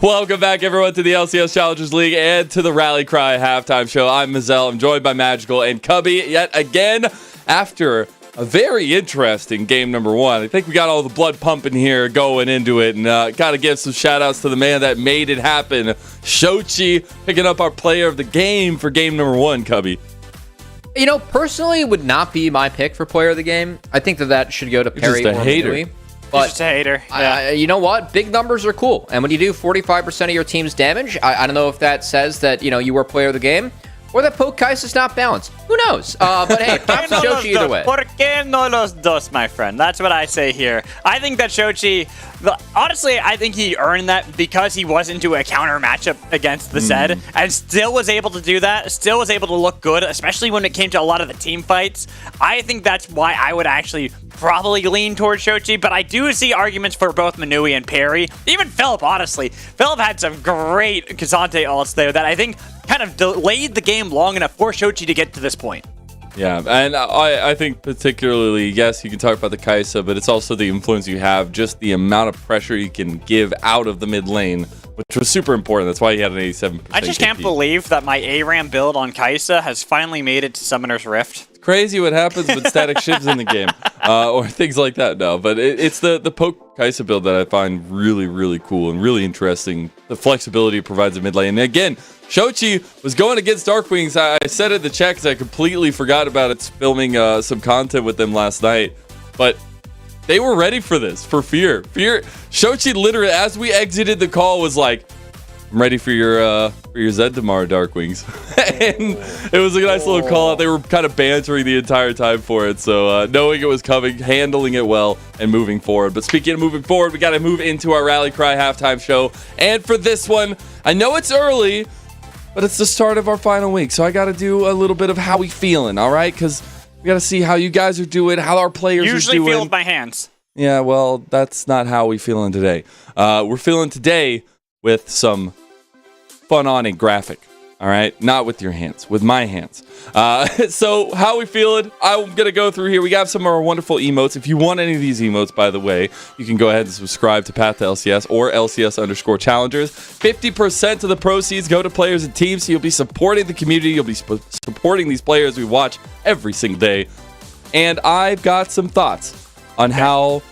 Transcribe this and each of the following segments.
Welcome back, everyone, to the LCS Challengers League and to the Rally Cry halftime show. I'm Mazel. I'm joined by Magical and Cubby yet again after a very interesting game number one. I think we got all the blood pumping here going into it, and got to give some shout-outs to the man that made it happen, Shochi, picking up our player of the game for game number one, Cubby. You know, personally, it would not be my pick for player of the game. I think that should go to Perry just a or hater. Manui. But just a hater. Yeah. you know what? Big numbers are cool. And when you do 45% of your team's damage, I don't know if that says that, you were player of the game or that Poke Kais is not balanced. Who knows? But hey, props to Shochi either way. ¿Por qué no los dos, my friend? That's what I say here. I think that Shochi, honestly, I think he earned that because he was into a counter matchup against the Zed and still was able to do that, still was able to look good, especially when it came to a lot of the team fights. I think that's why I would actually probably lean towards Shochi, but I do see arguments for both Manui and Perry. Even Philip, honestly. Philip had some great Kazante ults there that I think kind of delayed the game long enough for Shochi to get to this point. Yeah, and I think particularly, yes, you can talk about the Kaisa, but it's also the influence you have, just the amount of pressure you can give out of the mid lane, which was super important. That's why he had an 87%. I just can't believe that my ARAM build on Kaisa has finally made it to Summoner's Rift. It's crazy what happens with static shivs in the game, or things like that. No, but it's the Poke Kaisa build that I find really, really cool and really interesting. The flexibility it provides in mid lane. And again, Shochi was going against Darkwings. I said it in the chat because I completely forgot about it, filming some content with them last night. But they were ready for this, for Fear. Shochi literally, as we exited the call, was like, I'm ready for your Zed tomorrow, Darkwings. And it was a nice little call out. They were kind of bantering the entire time for it. So knowing it was coming, handling it well, and moving forward. But speaking of moving forward, we got to move into our Rally Cry halftime show. And for this one, I know it's early, but it's the start of our final week, so I got to do a little bit of how we feeling, all right? Because we got to see how you guys are doing, how our players are doing. Usually feel with my hands. Yeah, well, that's not how we feeling today. We're feeling today with some fun on a graphic, all right? Not with your hands, with my hands. So how we feeling? I'm going to go through here. We got some of our wonderful emotes. If you want any of these emotes, by the way, you can go ahead and subscribe to Path to LCS or LCS_Challengers. 50% of the proceeds go to players and teams, so you'll be supporting the community. You'll be supporting these players we watch every single day. And I've got some thoughts on how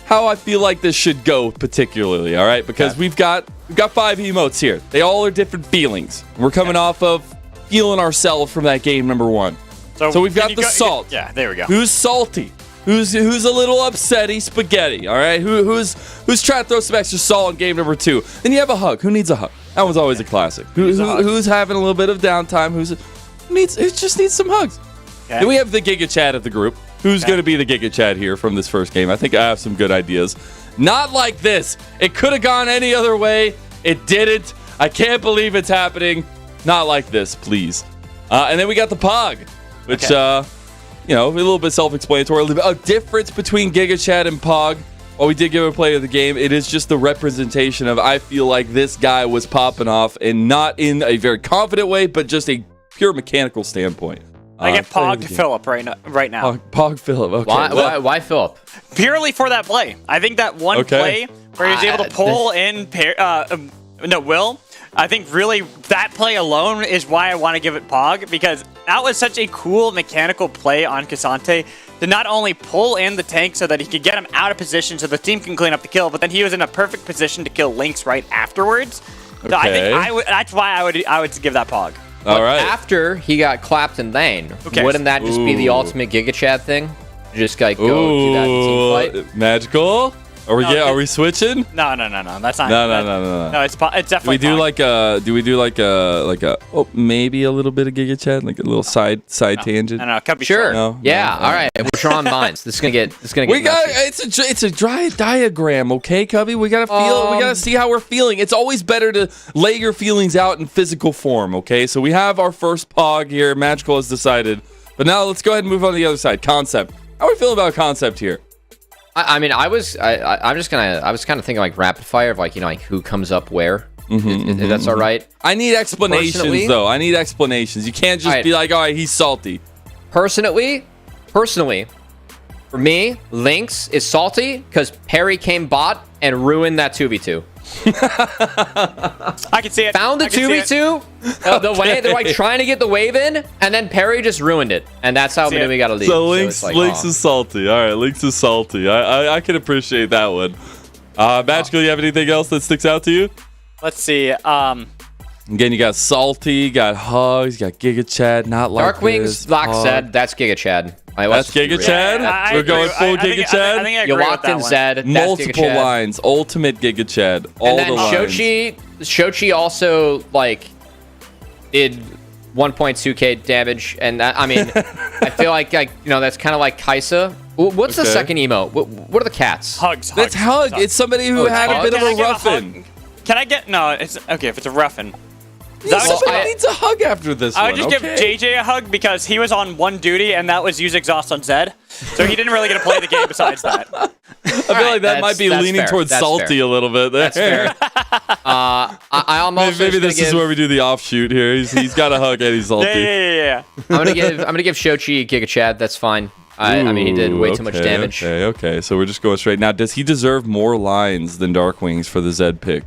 I feel like this should go particularly, all right? Because we've got 5 emotes here. They all are different feelings. We're coming off of feeling ourselves from that game number one. So we've got the salt. Yeah, there we go. Who's salty? Who's a little upsetty spaghetti, all right? Who's trying to throw some extra salt in game number 2? Then you have a hug. Who needs a hug? That one's always a classic. Who's having a little bit of downtime? Who just needs some hugs? Okay. Then we have the Giga Chad of the group. Who's going to be the Giga Chad here from this first game? I think I have some good ideas. Not like this. It could have gone any other way. It didn't. I can't believe it's happening. Not like this, please. And then we got the Pog, which, a little bit self-explanatory. A difference between Giga Chad and Pog. While we did give a play of the game, it is just the representation of, I feel like this guy was popping off, and not in a very confident way, but just a pure mechanical standpoint. I get Pog to Philip right now. Pog Philip. Okay. Why Philip? Purely for that play. I think that one play where he was able to pull in Will. I think really that play alone is why I want to give it Pog, because that was such a cool mechanical play on Kazante to not only pull in the tank so that he could get him out of position so the team can clean up the kill, but then he was in a perfect position to kill Lynx right afterwards. So I think that's why I would give that Pog. All right. After he got clapped in lane, wouldn't that just be the ultimate Giga Chad thing? Just like go to that team fight? Magical? Are we switching? No. That's not. No. No, it's definitely. Do we do like a maybe a little bit of Giga Chad, like a little side tangent? No, it could be sure. short. Yeah. All right. We're drawing minds. This is gonna get. It's a dry diagram, okay, Cubby? We gotta feel. We gotta see how we're feeling. It's always better to lay your feelings out in physical form, okay? So we have our first Pog here. Magical has decided, but now let's go ahead and move on to the other side. Concept. How are we feeling about Concept here? I was kind of thinking like rapid fire of like who comes up where. If that's all right. I need explanations though. I need explanations. You can't just be like, all right, he's salty. Personally, For me, Lynx is salty because Perry came bot and ruined that 2v2. I can see it. Found the 2v2, the way they're like trying to get the wave in, and then Perry just ruined it. And that's how we got to leave. So Lynx is salty. All right, Lynx is salty. I can appreciate that one. Magical, you have anything else that sticks out to you? Let's see. Again, you got Salty, you got Hugs, you got Giga Chad, not like Dark Wings, Lock Zed, that's Giga Chad. That's Giga Chad? We're going full Giga Chad? I think I agree You with locked that in one. Zed, Multiple lines, ultimate Giga Chad, all and then the lines. Shochi also, like, did 1.2k damage, and that, I mean, I feel like that's kind of like Kaisa. What's the second emote? What are the cats? Hugs. That's Hug. It's somebody who had a bit of a roughin'. Can I get... No, it's... Okay, if it's a roughin. Somebody needs a hug after this I one. would just give JJ a hug because he was on one duty, and that was use exhaust on Zed. So he didn't really get to play the game besides that. I feel like that might be leaning towards Salty a little bit there. That's fair. I'm also maybe this is where we do the offshoot here. He's got a hug and he's Salty. Yeah. I'm gonna give Shochi Giga Chad. That's fine. I mean, he did way too much damage. Okay. So we're just going straight. Now, does he deserve more lines than Dark Wings for the Zed pick?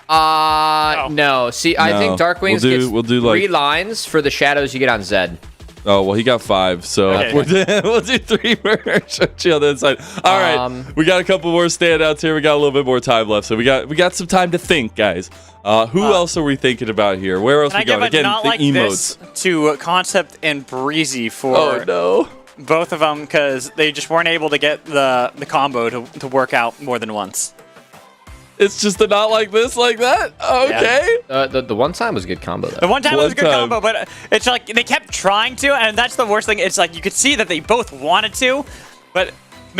No. See, I think Dark Wings gets 3 lines for the shadows you get on Zed. Oh, well, he got 5, so we'll do 3 for Shochi on the inside. All right, we got a couple more standouts here. We got a little bit more time left, so we got some time to think, guys. Who else are we thinking about here? Where else are we going? Again, not the like emotes. This to Concept and Breezy for both of them because they just weren't able to get the combo to work out more than once. It's just a not like this, like that? Okay. Yeah. The one time was a good combo, though. The one time was a good combo, but it's like they kept trying to, and that's the worst thing. It's like you could see that they both wanted to, but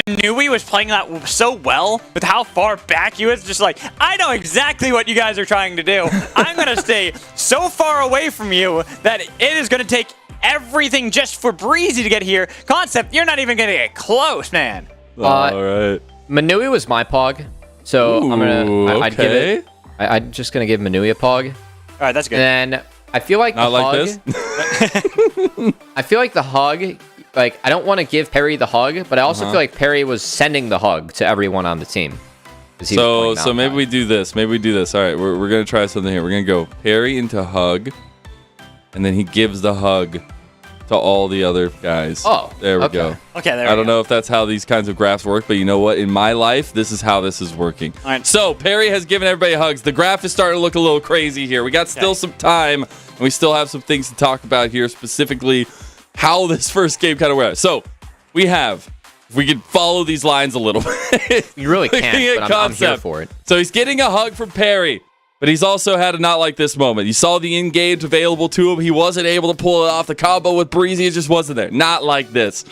Manui was playing that so well with how far back he was. Just like, I know exactly what you guys are trying to do. I'm going to stay so far away from you that it is going to take everything just for Breezy to get here. Concept, you're not even going to get close, man. All right. Manui was my pog. So I'd give it. I'm just gonna give Manui a pog. All right, that's good. And I feel like not the hug. This. I feel like the hug. Like I don't want to give Perry the hug, but I also feel like Perry was sending the hug to everyone on the team. So maybe we do this. All right, we're gonna try something here. We're gonna go Perry into hug, and then he gives the hug to all the other guys. Oh, there we go. Okay, there we go. I don't know if that's how these kinds of graphs work, but you know what? In my life, this is how this is working. All right. So Perry has given everybody hugs. The graph is starting to look a little crazy here. We got still some time, and we still have some things to talk about here, specifically how this first game kind of went. So we have, if we could follow these lines a little bit. You really can't, but I'm here for it. So he's getting a hug from Perry. But he's also had a not like this moment. You saw the engage available to him. He wasn't able to pull it off. The combo with Breezy, it just wasn't there. Not like this.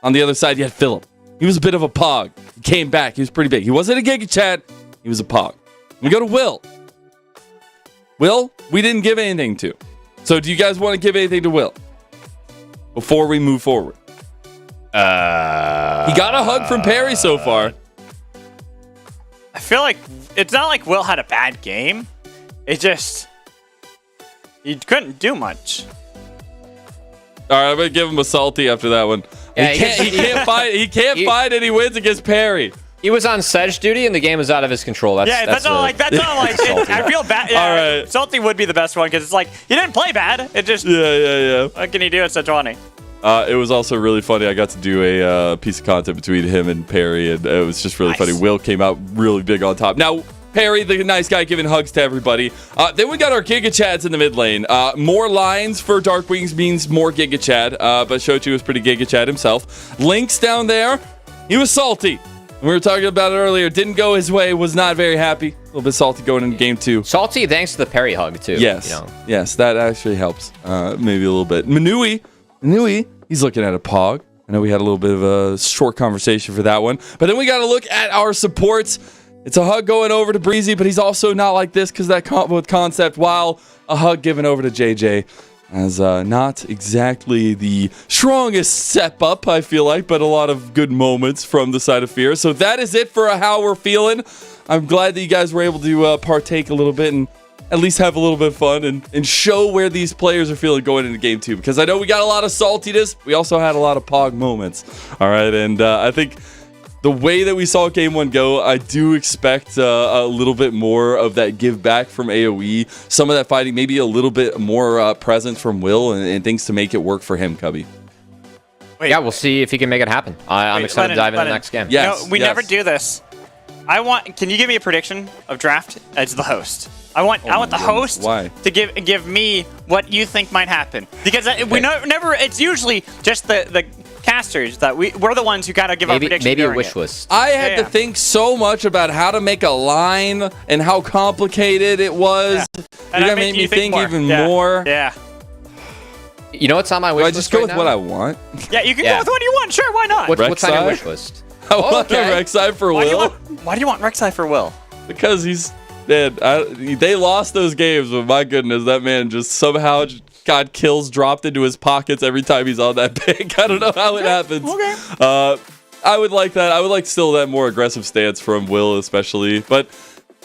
On the other side, you had Philip. He was a bit of a pog. He came back. He was pretty big. He wasn't a Giga Chad. He was a pog. We go to Will. Will, we didn't give anything to. So do you guys want to give anything to Will before we move forward? He got a hug from Perry so far. I feel like it's not like Will had a bad game. It just he couldn't do much. All right, I'm gonna give him a salty after that one. Yeah, he can't find any wins against Perry. He was on Sedge duty, and the game was out of his control. That's all. I feel bad. Yeah, all right. Salty would be the best one because it's like he didn't play bad. It just What can he do at such 20? It was also really funny. I got to do a piece of content between him and Perry, and it was just really funny. Will came out really big on top. Now, Perry, the nice guy, giving hugs to everybody. Then we got our Giga Chads in the mid lane. More lines for Dark Wings means more Giga Chad, but Shochi was pretty Giga Chad himself. Lynx down there, he was salty. We were talking about it earlier. Didn't go his way. Was not very happy. A little bit salty going into game 2. Salty thanks to the Perry hug, too. Yes. Yes, that actually helps. Maybe a little bit. Manui, he's looking at a pog. I know we had a little bit of a short conversation for that one. But then we got to look at our supports. It's a hug going over to Breezy, but he's also not like this because that combo with Concept, while a hug given over to JJ. As not exactly the strongest step up, I feel like, but a lot of good moments from the side of Fear. So that is it for how we're feeling. I'm glad that you guys were able to partake a little bit and at least have a little bit of fun and show where these players are feeling going into game 2. Because I know we got a lot of saltiness. We also had a lot of pog moments. All right, and I think the way that we saw game 1 go, I do expect a little bit more of that give back from AOE. Some of that fighting, maybe a little bit more presence from Will and things to make it work for him, Cubby. Wait, yeah, we'll see if he can make it happen. I'm excited to dive into the next game. Yes, we never do this. Can you give me a prediction of draft as the host? I want the host to give me what you think might happen, because we never. It's usually just the casters that we're the ones who gotta give our prediction. Maybe a wish list. I had to think so much about how to make a line and how complicated it was. Yeah. You're gonna make me think even more. Yeah. You know what's on my wish list? I just go with what I want. Yeah, you can go with what you want. Sure, why not? What's on your wish list? I want a Rek'Sai for Will. Why do you want Rek'Sai for Will? Because they lost those games, but my goodness, that man just somehow got kills dropped into his pockets every time he's on that pick. I don't know how it happens. Okay. I would like that. I would like still that more aggressive stance from Will, especially. But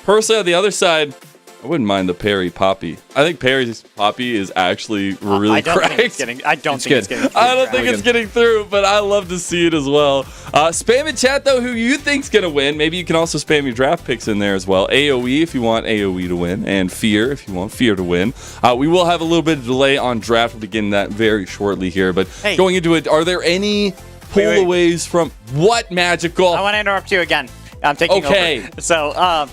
personally, on the other side, I wouldn't mind the Perry Poppy. I think Perry's Poppy is actually really cracked. I don't think it's getting through. I don't think it's getting through, but I love to see it as well. Spam in chat, though, who you think's going to win. Maybe you can also spam your draft picks in there as well. AOE if you want AOE to win, and Fear if you want Fear to win. We will have a little bit of delay on draft. We'll begin that very shortly here. But going into it, are there any pull-aways from what, Magical? I want to interrupt you again. I'm taking over. So,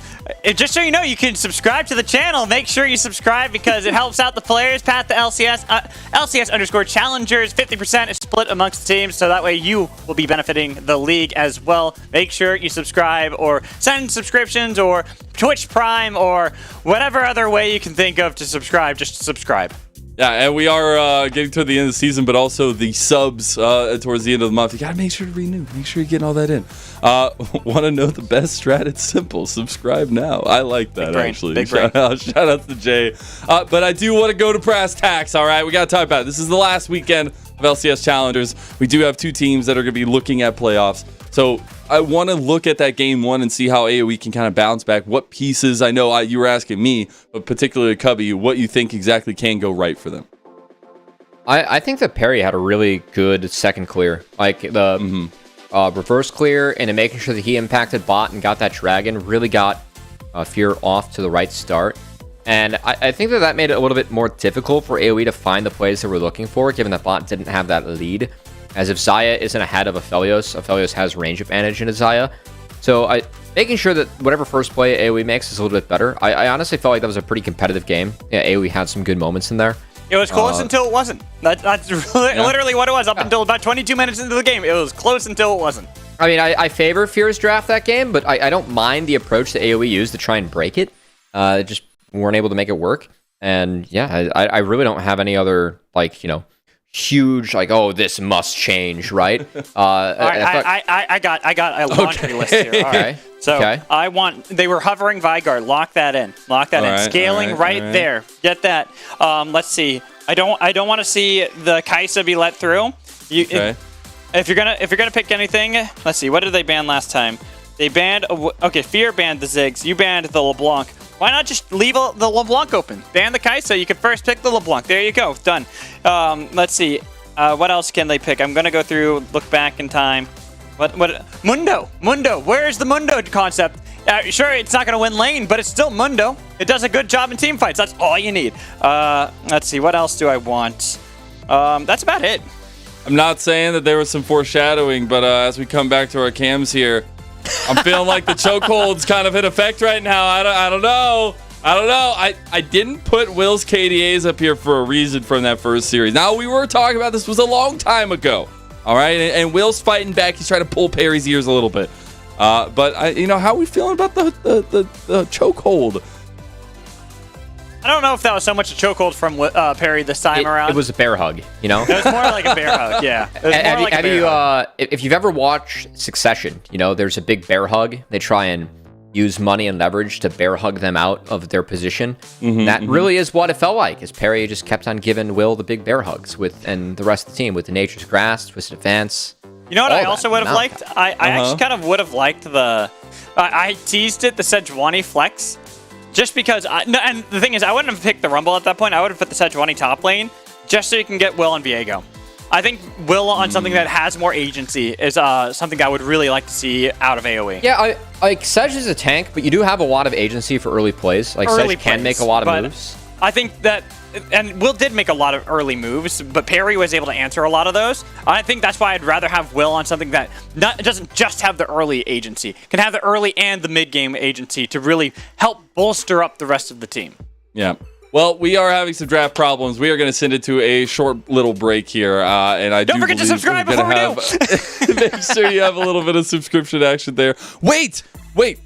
just so you know, you can subscribe to the channel. Make sure you subscribe because it helps out the players. Path to LCS, LCS _ Challengers. 50% is split amongst the teams, so that way you will be benefiting the league as well. Make sure you subscribe or send subscriptions or Twitch Prime or whatever other way you can think of to subscribe. Just subscribe. Yeah, and we are getting to the end of the season, but also the subs towards the end of the month. You got to make sure to renew. Make sure you're getting all that in. Want to know the best strat? It's simple. Subscribe now. I like that, actually. Big shout out to Jay. But I do want to go to brass tacks, all right? We got to talk about it. This is the last weekend of LCS Challengers. We do have 2 teams that are going to be looking at playoffs. So I want to look at that game 1 and see how AOE can kind of bounce back. What pieces, I know you were asking me, but particularly Cubby, what you think exactly can go right for them. I think that Perry had a really good second clear. Like the reverse clear and making sure that he impacted bot and got that dragon really got Fear off to the right start. And I think that made it a little bit more difficult for AOE to find the plays that we're looking for, given that bot didn't have that lead. As if Xayah isn't ahead of Aphelios has range advantage into Xayah. So making sure that whatever first play AOE makes is a little bit better. I honestly felt like that was a pretty competitive game. Yeah, AOE had some good moments in there. It was close until it wasn't. That's literally what it was. Up until about 22 minutes into the game, it was close until it wasn't. I mean, I favor Fear's draft that game, but I don't mind the approach that AOE used to try and break it. Just weren't able to make it work. And yeah, I really don't have any other, like, huge, like, oh, this must change, right? I got a laundry list here. All right. So I want, they were hovering Vigard. Lock that in. Scaling right there. Get that. Let's see. I don't want to see the Kaisa be let through. If you're gonna pick anything, let's see. What did they ban last time? They banned. Fear banned the Ziggs. You banned the LeBlanc. Why not just leave the LeBlanc open? Ban the Kaisa. You can first pick the LeBlanc. There you go. Done. Let's see. What else can they pick? I'm gonna go through, look back in time. What? Mundo. Where's the Mundo concept? Sure, it's not gonna win lane, but it's still Mundo. It does a good job in team fights. That's all you need. Let's see. What else do I want? That's about it. I'm not saying that there was some foreshadowing, but as we come back to our cams here, I'm feeling like the chokehold's kind of in effect right now. I don't know. I didn't put Will's KDAs up here for a reason from that first series. Now, we were talking about this was a long time ago. All right, and Will's fighting back. He's trying to pull Perry's ears a little bit. But how are we feeling about the chokehold? I don't know if that was so much a chokehold from Perry this time around. It was a bear hug, It was more like a bear hug, yeah. If you've ever watched Succession, there's a big bear hug. They try and use money and leverage to bear hug them out of their position. That really is what it felt like, as Perry just kept on giving Will the big bear hugs and the rest of the team with the Nature's Grasp, Twisted Advance. You know what I also would have liked? I actually kind of would have liked I teased it, the Sejuani flex. just because, and the thing is, I wouldn't have picked the Rumble at that point. I would have put the Sejuani top lane just so you can get Will and Viego. I think Will on something that has more agency is something I would really like to see out of AOE. Yeah, like Sej is a tank, but you do have a lot of agency for early plays. Like Sej can make a lot of moves. I think that, and Will did make a lot of early moves, but Perry was able to answer a lot of those. I think that's why I'd rather have Will on something that doesn't just have the early agency, can have the early and the mid-game agency to really help bolster up the rest of the team. Yeah. Well, we are having some draft problems. We are going to send it to a short little break here, and I don't forget to subscribe before we do. Make sure you have a little bit of subscription action there. Wait,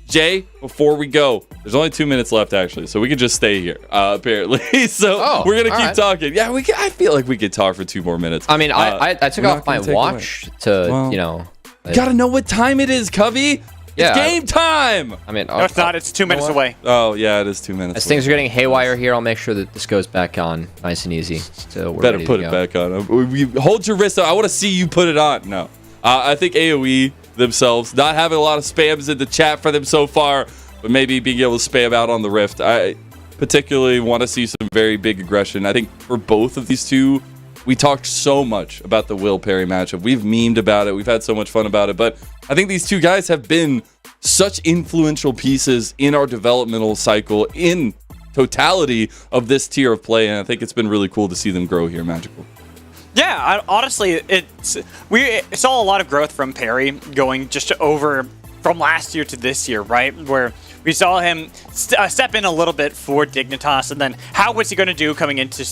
Jay, before we go, there's only 2 minutes left actually, so we can just stay here apparently. So we're gonna keep talking. Yeah, I feel like we could talk for 2 more minutes. I mean, I took off my watch to you gotta know what time it is, Cubby. Yeah, it's game time! I mean, no, it's not. It's 2 minutes away. Oh, yeah, it is 2 minutes. As things are getting haywire here, I'll make sure that this goes back on nice and easy. So we're better put it back on. Hold your wrist up. I want to see you put it on. No. I think AOE themselves, not having a lot of spams in the chat for them so far, but maybe being able to spam out on the Rift. I particularly want to see some very big aggression. I think for both of these two, we talked so much about the Will Perry matchup. We've memed about it. We've had so much fun about it. But I think these two guys have been such influential pieces in our developmental cycle in totality of this tier of play. And I think it's been really cool to see them grow here, Magical. Yeah, honestly, we saw a lot of growth from Perry going just over from last year to this year, right? Where we saw him step in a little bit for Dignitas, and then how was he going to do coming into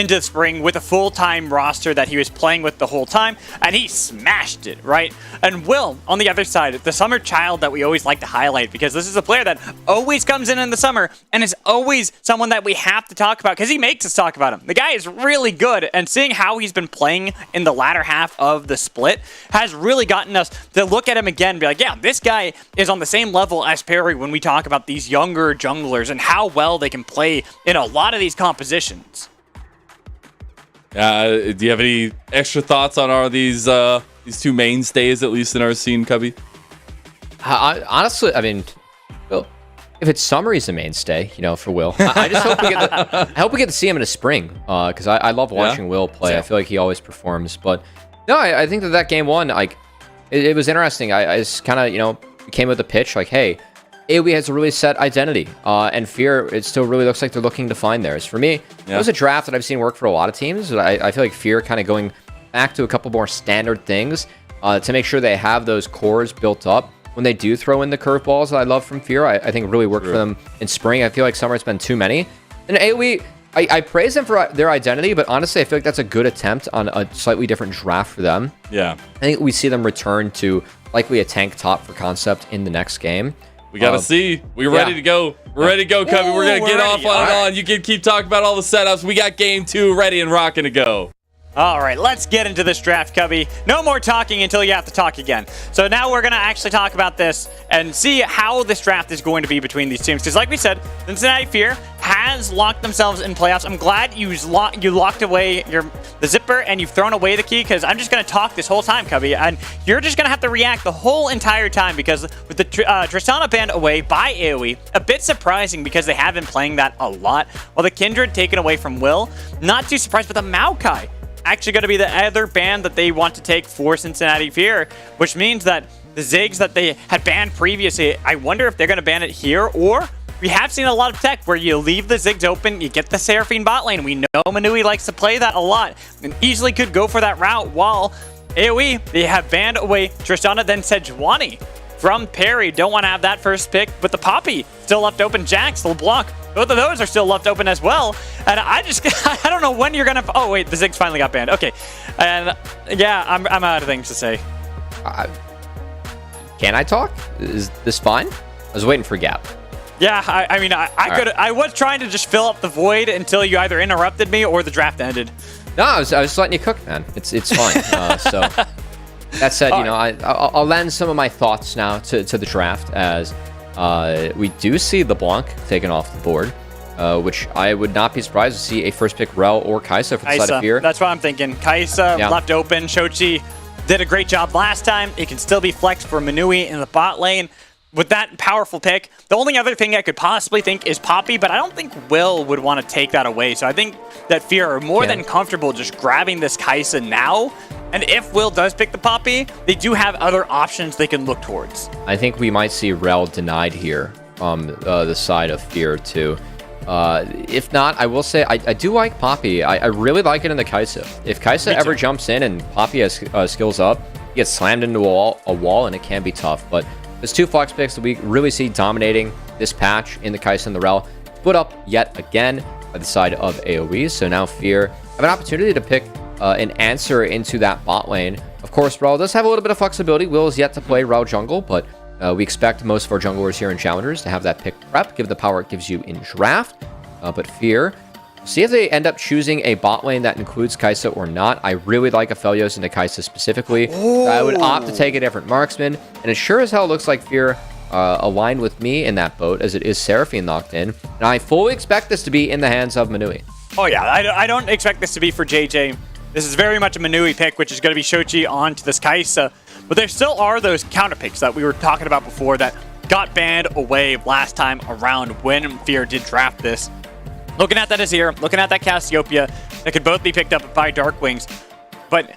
the spring with a full-time roster that he was playing with the whole time, and he smashed it, right? And Will, on the other side, the summer child that we always like to highlight, because this is a player that always comes in the summer and is always someone that we have to talk about because he makes us talk about him. The guy is really good, and seeing how he's been playing in the latter half of the split has really gotten us to look at him again and be like, yeah, this guy is on the same level as Perry when we talk about these younger junglers and how well they can play in a lot of these compositions. Do you have any extra thoughts on these two mainstays, at least in our scene, Cubby? Honestly, I mean, Will, if it's summer, he's a mainstay, for Will. I just hope I hope we get to see him in the spring, because I love watching Will play. I feel like he always performs. But no, I think that game one, like, it was interesting. I just kind of, came with the pitch, like, hey, AOE has a really set identity, and Fear, it still really looks like they're looking to find theirs. For me, it was a draft that I've seen work for a lot of teams. I feel like Fear kind of going back to a couple more standard things to make sure they have those cores built up when they do throw in the curveballs that I love from Fear. I think really worked for them in spring. I feel like summer has been too many. And AOE, I praise them for their identity, but honestly, I feel like that's a good attempt on a slightly different draft for them. Yeah. I think we see them return to likely a tank top for concept in the next game. We got to see. We're ready to go. We're ready to go, Cubby. We're going to get off on and on. You can keep talking about all the setups. We got game 2 ready and rocking to go. All right, let's get into this draft, Cubby. No more talking until you have to talk again. So now we're going to actually talk about this and see how this draft is going to be between these teams. Because like we said, Cincinnati Fear has locked themselves in playoffs. I'm glad you locked away the zipper and you've thrown away the key, because I'm just going to talk this whole time, Cubby. And you're just going to have to react the whole entire time, because with the Tristana banned away by AOE, a bit surprising because they have been playing that a lot. While the Kindred taken away from Will, not too surprised, but the Maokai actually going to be the other ban that they want to take for Cincinnati Fear, which means that the Ziggs that they had banned previously, I wonder if they're going to ban it here, or we have seen a lot of tech where you leave the Ziggs open, you get the Seraphine bot lane. We know Manui likes to play that a lot and easily could go for that route, while AOE, they have banned away Tristana, then Sejuani from Perry. Don't want to have that first pick, but the Poppy still left open. Jax, LeBlanc, both of those are still left open as well. And I don't know when you're going to... Oh, wait, the Ziggs finally got banned. Okay. And yeah, I'm out of things to say. Can I talk? Is this fine? I was waiting for Gap. Yeah, I mean, I was trying to just fill up the void until you either interrupted me or the draft ended. No, I was letting you cook, man. It's fine. So that said, I'll lend some of my thoughts now to the draft, as we do see LeBlanc taken off the board, which I would not be surprised to see a first pick Rel or Kaisa for the side of Fear. That's what I'm thinking. Kaisa left open. Shochi did a great job last time. It can still be flexed for Manui in the bot lane. with that powerful pick, the only other thing I could possibly think is Poppy, but I don't think Will would want to take that away. So I think that Fear are more than comfortable just grabbing this Kai'Sa now. And if Will does pick the Poppy, they do have other options they can look towards. I think we might see Rel denied here from the side of Fear too. If not, I will say I do like Poppy. I really like it in the Kai'Sa. If Kai'Sa ever jumps in and Poppy has skills up, he gets slammed into a wall and it can be tough. But there's two flex picks that we really see dominating this patch in the Kai'Sa and the Rel. Split up yet again by the side of AOE. So now Fear have an opportunity to pick an answer into that bot lane. Of course, Rel does have a little bit of flexibility. Will is yet to play Rel jungle, but we expect most of our junglers here in Challengers to have that pick prep, give the power it gives you in draft. But Fear, see if they end up choosing a bot lane that includes Kai'Sa or not. I really like Aphelios into Kai'Sa specifically. I would opt to take a different marksman, and it sure as hell looks like Fear aligned with me in that boat, as it is Seraphine locked in. And I fully expect this to be in the hands of Manui. Oh yeah, I don't expect this to be for JJ. This is very much a Manui pick, which is going to be Shochi onto this Kai'Sa. But there still are those counter picks that we were talking about before that got banned away last time around when Fear did draft this. Looking at that Azir, looking at that Cassiopeia, that could both be picked up by Darkwings. But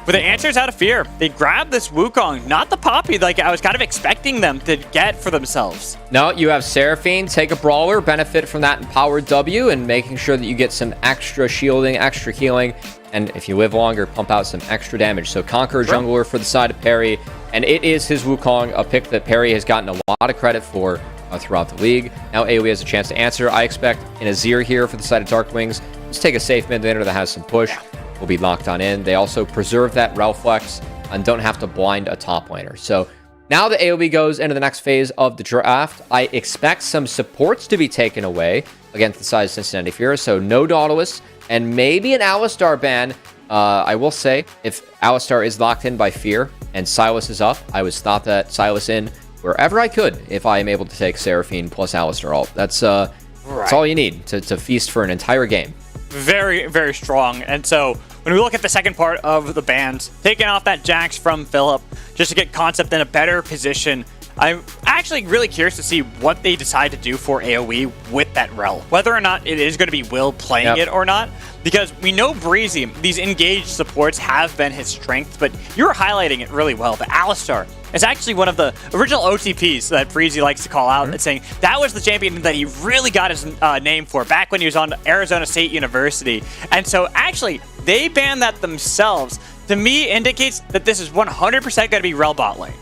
with the answers out of Fear, they grabbed this Wukong, not the Poppy like I was kind of expecting them to get for themselves. No, you have Seraphine, take a brawler, benefit from that empowered W, and making sure that you get some extra shielding, extra healing, and if you live longer, pump out some extra damage. So Conqueror jungler for the side of Perry, and it is his Wukong, a pick that Perry has gotten a lot of credit for throughout the league. Now AOE has a chance to answer. I expect an Azir here for the side of Darkwings. Just take a safe mid laner that has some push. Will be locked on in. They also preserve that Rel flex and don't have to blind a top laner. So now the AOE goes into the next phase of the draft. I expect some supports to be taken away against the side of Cincinnati Fear. So no Nautilus and maybe an Alistar ban. I will say, if Alistar is locked in by Fear and Silas is up, I would stop that Silas in wherever I could if I am able to take Seraphine plus Alistar ult. That's all you need to feast for an entire game. Very, very strong. And so when we look at the second part of the bans, taking off that Jax from Philip just to get Concept in a better position, I'm actually really curious to see what they decide to do for AoE with that Rel. Whether or not it is going to be Will playing it or not. Because we know Breezy, these engaged supports have been his strength, but you're highlighting it really well. The Alistar is actually one of the original OTPs that Breezy likes to call out and saying that was the champion that he really got his name for back when he was on Arizona State University. And so actually, they banned that themselves. To me, indicates that this is 100% going to be Rel bot lane.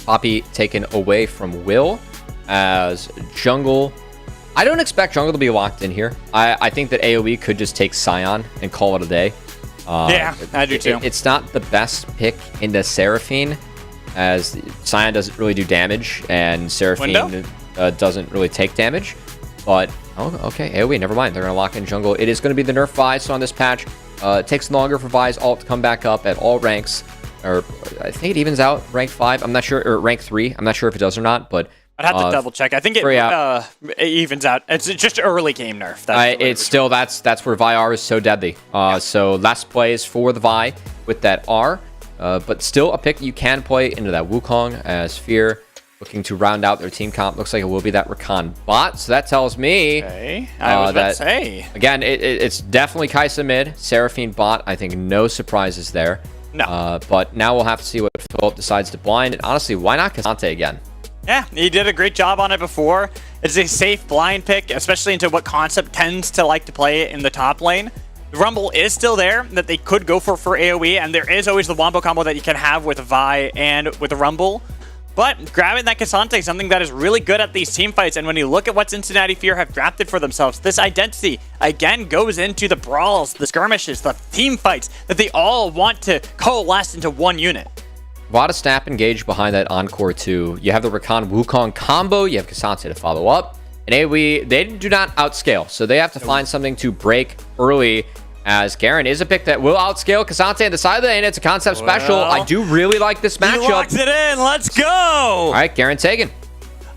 Poppy taken away from Will as jungle. I don't expect jungle to be locked in here. I think that AoE could just take Scion and call it a day. Yeah, I do too. It's not the best pick into Seraphine, as Scion doesn't really do damage, and Seraphine doesn't really take damage. But, oh, okay, AoE, never mind. They're going to lock in jungle. It is going to be the nerf Vi, so on this patch, it takes longer for Vi's ult to come back up at all ranks. Or I think it evens out rank 5. I'm not sure, or rank 3. I'm not sure if it does or not, but I'd have to double check. I think it evens out. It's just early game nerf. It's still that's where Vi R is so deadly. So less plays for the Vi with that R, but still a pick you can play into that Wukong as Fear looking to round out their team comp. Looks like it will be that Rakan bot. So that tells me I was about to say again it's definitely Kai'Sa mid, Seraphine bot. I think no surprises there. No. But now we'll have to see what Philip decides to blind. And honestly, why not Cassante again? Yeah, he did a great job on it before. It's a safe blind pick, especially into what Concept tends to like to play in the top lane. The Rumble is still there that they could go for AoE, and there is always the wombo combo that you can have with Vi and with the Rumble. But grabbing that Cassante is something that is really good at these team fights, and when you look at what Cincinnati Fear have drafted for themselves, this identity, again, goes into the brawls, the skirmishes, the team fights, that they all want to coalesce into one unit. A lot of snap engage behind that Encore 2. You have the Rakan Wukong combo. You have Cassante to follow up. And AoE, they do not outscale. So they have to find something to break early, as Garen is a pick that will outscale Cassante on the side of the lane. It's a Concept special. I do really like this matchup. He locks it in. Let's go. All right, Garen taken.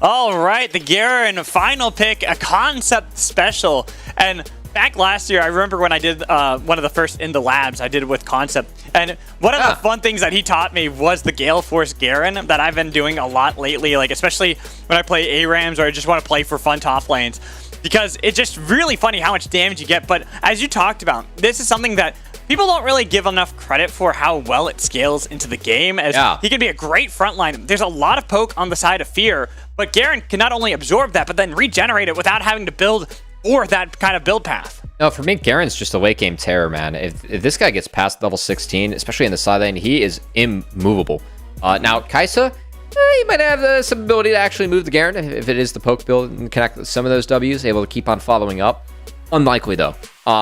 All right, the Garen final pick, a Concept special. And back last year, I remember when I did one of the first in the labs I did with Concept, and one of the fun things that he taught me was the Gale Force Garen that I've been doing a lot lately, like especially when I play ARAMs or I just want to play for fun top lanes, because it's just really funny how much damage you get. But as you talked about, this is something that people don't really give enough credit for how well it scales into the game, as he can be a great frontline. There's a lot of poke on the side of Fear, but Garen can not only absorb that, but then regenerate it without having to build or that kind of build path. No, for me, Garen's just a late game terror, man. If this guy gets past level 16, especially in the side lane, he is immovable. Now, Kai'Sa, he might have some ability to actually move the Garen if it is the poke build and connect with some of those Ws, able to keep on following up. Unlikely, though.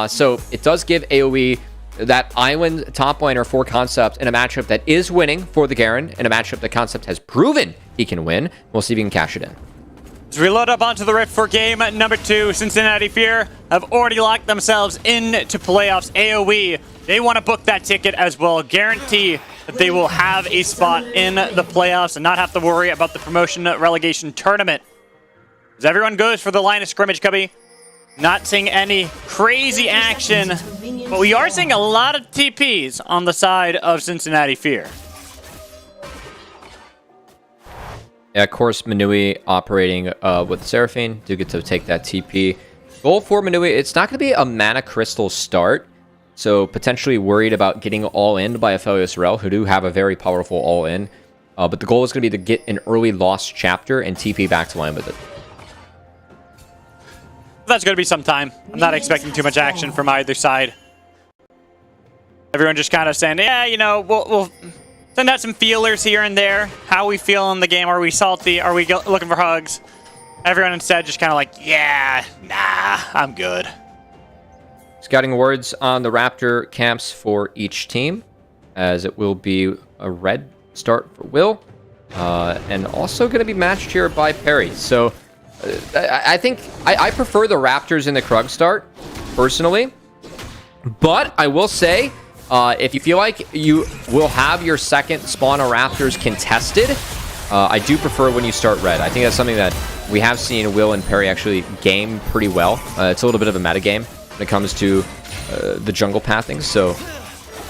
So it does give AOE that island top laner for Concept in a matchup that is winning for the Garen, in a matchup that Concept has proven he can win. We'll see if he can cash it in. As we load up onto the Rift for game number 2, Cincinnati Fear have already locked themselves into playoffs. AOE, they want to book that ticket as well. Guarantee that they will have a spot in the playoffs and not have to worry about the promotion relegation tournament. As everyone goes for the line of scrimmage, Cubby. Not seeing any crazy action, but we are seeing a lot of TPs on the side of Cincinnati Fear. Yeah, of course, Manui operating with Seraphine. Do get to take that TP. Goal for Manui, it's not going to be a mana crystal start, so potentially worried about getting all in by Aphelios Rel, who do have a very powerful all in. But the goal is going to be to get an early lost chapter and TP back to line with it. That's going to be some time. I'm not expecting too much action from either side. Everyone just kind of saying, yeah, you know, we'll send out some feelers here and there. How we feel in the game? Are we salty? Are we looking for hugs? Everyone instead just kind of like, yeah, nah, I'm good. Scouting awards on the Raptor camps for each team, as it will be a red start for Will, and also going to be matched here by Perry. So I think I prefer the Raptors in the Krug start, personally. But I will say, if you feel like you will have your second spawn of Raptors contested, I do prefer when you start red. I think that's something that we have seen Will and Perry actually game pretty well. It's a little bit of a meta game when it comes to the jungle pathing. So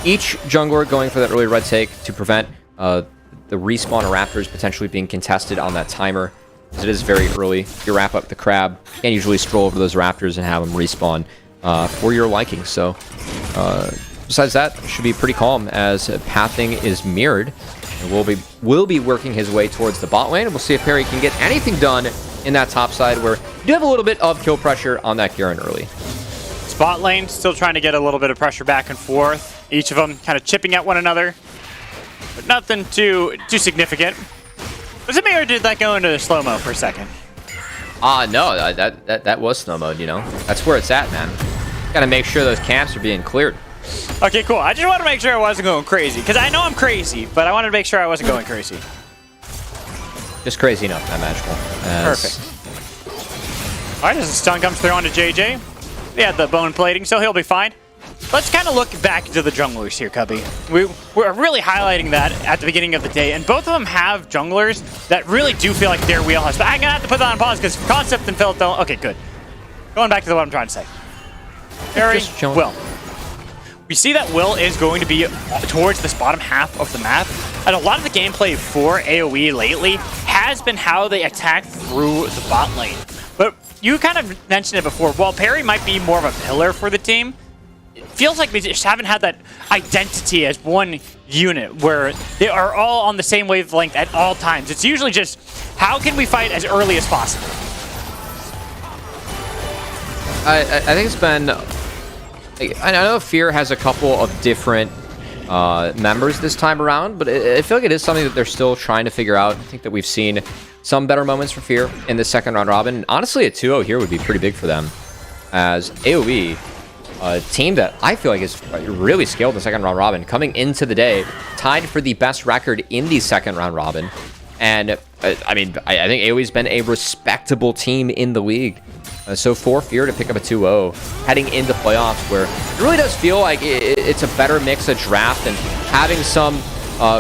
each jungler going for that early red take to prevent the respawn of Raptors potentially being contested on that timer. As it is very early. You wrap up the crab, and usually stroll over those Raptors and have them respawn for your liking. So besides that, it should be pretty calm as pathing is mirrored. And will be working his way towards the bot lane. And we'll see if Perry can get anything done in that top side, where you do have a little bit of kill pressure on that Garen early. Spot lane still trying to get a little bit of pressure back and forth. Each of them kind of chipping at one another, but nothing too significant. Was it me, or did that go into slow-mo for a second? No, that was slow mode, you know. That's where it's at, man. Gotta make sure those camps are being cleared. Okay, cool. I just wanted to make sure I wasn't going crazy, because I know I'm crazy, but I wanted to make sure I wasn't going crazy. Just crazy enough, not magical. Perfect. All right, as the stun comes through onto JJ. He had the bone plating, so he'll be fine. Let's kind of look back into the junglers here, Cubby. We're really highlighting that at the beginning of the day, and both of them have junglers that really do feel like their wheelhouse. But I'm going to have to put that on pause because Concept and Phil don't... Okay, good. Going back to what I'm trying to say. Perry, Will. We see that Will is going to be towards this bottom half of the map, and a lot of the gameplay for AOE lately has been how they attack through the bot lane. But you kind of mentioned it before. While Perry might be more of a pillar for the team, it feels like we just haven't had that identity as one unit where they are all on the same wavelength at all times. It's usually just, how can we fight as early as possible? I think it's been... I know Fear has a couple of different members this time around, but I feel like it is something that they're still trying to figure out. I think that we've seen some better moments for Fear in the second round robin. And honestly, a 2-0 here would be pretty big for them, as AOE, a team that I feel like is really scaled in the second round robin, coming into the day, tied for the best record in the second round robin. And I mean, I think AOE's been a respectable team in the league. So for Fear to pick up a 2-0 heading into playoffs, where it really does feel like it's a better mix of draft and having some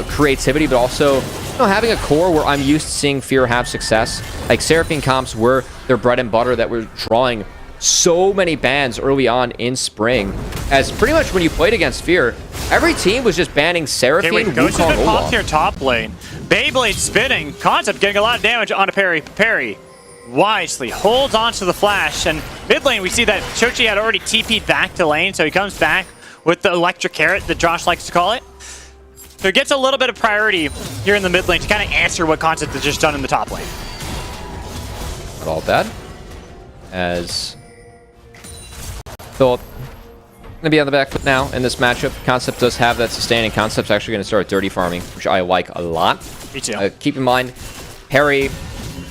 creativity, but also having a core where I'm used to seeing Fear have success. Like Seraphine comps were their bread and butter that were drawing so many bans early on in spring, as pretty much when you played against Fear, every team was just banning Seraphine, Okay, wait, Ghost has Wukong, been popped Olaf. here top lane. Beyblade spinning. Concept getting a lot of damage onto Perry. Perry wisely holds onto the flash, and mid lane we see that Shochi had already TP'd back to lane, so he comes back with the electric carrot that Josh likes to call it. So he gets a little bit of priority here in the mid lane to kind of answer what Concept has just done in the top lane. Not all bad. As Philip going to be on the back foot now in this matchup. Concept does have that sustaining. Concept's actually going to start dirty farming, which I like a lot. Me too. Keep in mind, Perry,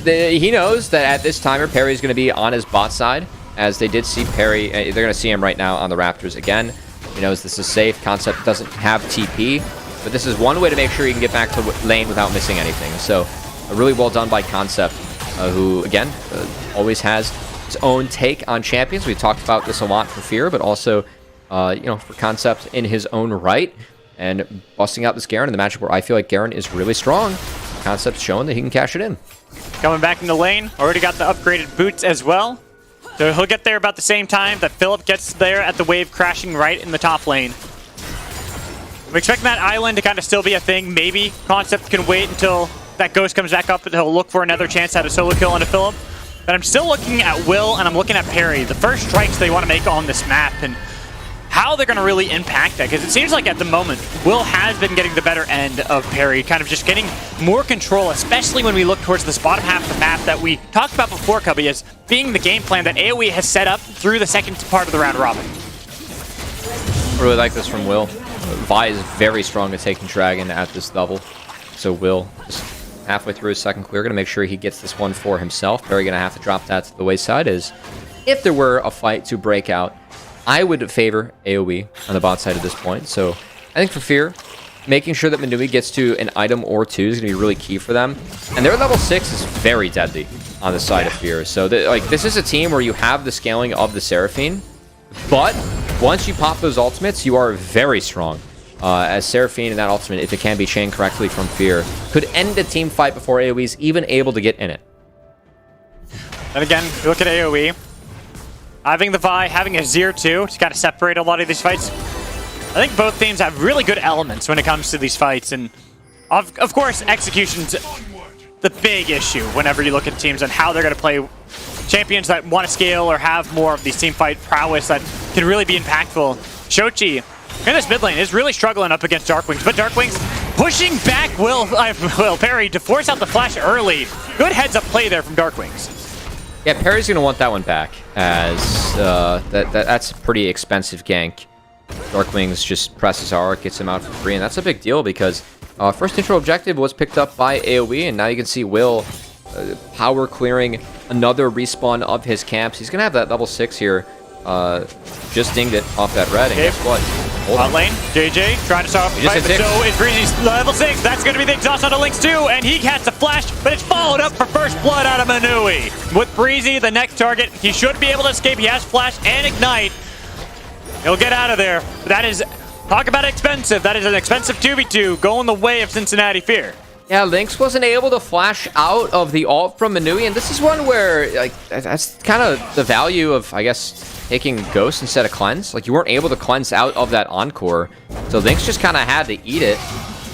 he knows that at this timer, Perry's going to be on his bot side, as they did see Perry. They're going to see him right now on the Raptors again. He knows this is safe. Concept doesn't have TP, but this is one way to make sure he can get back to lane without missing anything. So really well done by Concept, who, again, always has his own take on champions. We've talked about this a lot for Fear, but also, for Concept in his own right, and busting out this Garen in the matchup where I feel like Garen is really strong. Concept's showing that he can cash it in. Coming back in the lane, already got the upgraded boots as well. So he'll get there about the same time that Philip gets there at the wave crashing right in the top lane. I'm expecting that island to kind of still be a thing. Maybe Concept can wait until that Ghost comes back up and he'll look for another chance at a solo kill onto Philip. But I'm still looking at Will and I'm looking at Perry. The first strikes they want to make on this map and how they're going to really impact that. Because it seems like at the moment, Will has been getting the better end of Perry, kind of just getting more control, especially when we look towards this bottom half of the map that we talked about before, Cubby, as being the game plan that AOE has set up through the second part of the round robin. I really like this from Will. Vi is very strong at taking Dragon at this level. So Will, just halfway through his second clear, going to make sure he gets this one for himself. Perry going to have to drop that to the wayside, as if there were a fight to break out, I would favor AOE on the bot side at this point. So I think for Fear, making sure that Manui gets to an item or two is going to be really key for them. And their level 6 is very deadly on the side of Fear. So this is a team where you have the scaling of the Seraphine, but once you pop those ultimates, you are very strong. As Seraphine and that ultimate, if it can be chained correctly from Fear, could end a team fight before AOE is even able to get in it. And again, look at AOE. Having the Vi, having a Zir too, to kind of separate a lot of these fights. I think both teams have really good elements when it comes to these fights. And of course, execution's the big issue whenever you look at teams and how they're going to play champions that want to scale or have more of these team fight prowess that can really be impactful. Shochi in this mid lane is really struggling up against Darkwings, but Darkwings pushing back Will Perry to force out the flash early. Good heads up play there from Darkwings. Yeah, Perry's going to want that one back, as that's a pretty expensive gank. Darkwings just presses R, gets him out for free, and that's a big deal because first neutral objective was picked up by AoE, and now you can see Will power clearing another respawn of his camps. He's going to have that level 6 here. Just dinged it off that red, and guess what? Bot lane, JJ trying to start off the fight, but so is Breezy's level 6. That's going to be the exhaust onto Lynx too, and he has a flash, but it's followed up for first blood out of Manui. With Breezy, the next target, he should be able to escape. He has flash and ignite. He'll get out of there. But that is, talk about expensive. That is an expensive 2v2 going the way of Cincinnati Fear. Yeah, Lynx wasn't able to flash out of the ult from Manui, and this is one where, like, that's kind of the value of, I guess, taking Ghost instead of Cleanse. Like, you weren't able to cleanse out of that Encore, so Lynx just kind of had to eat it.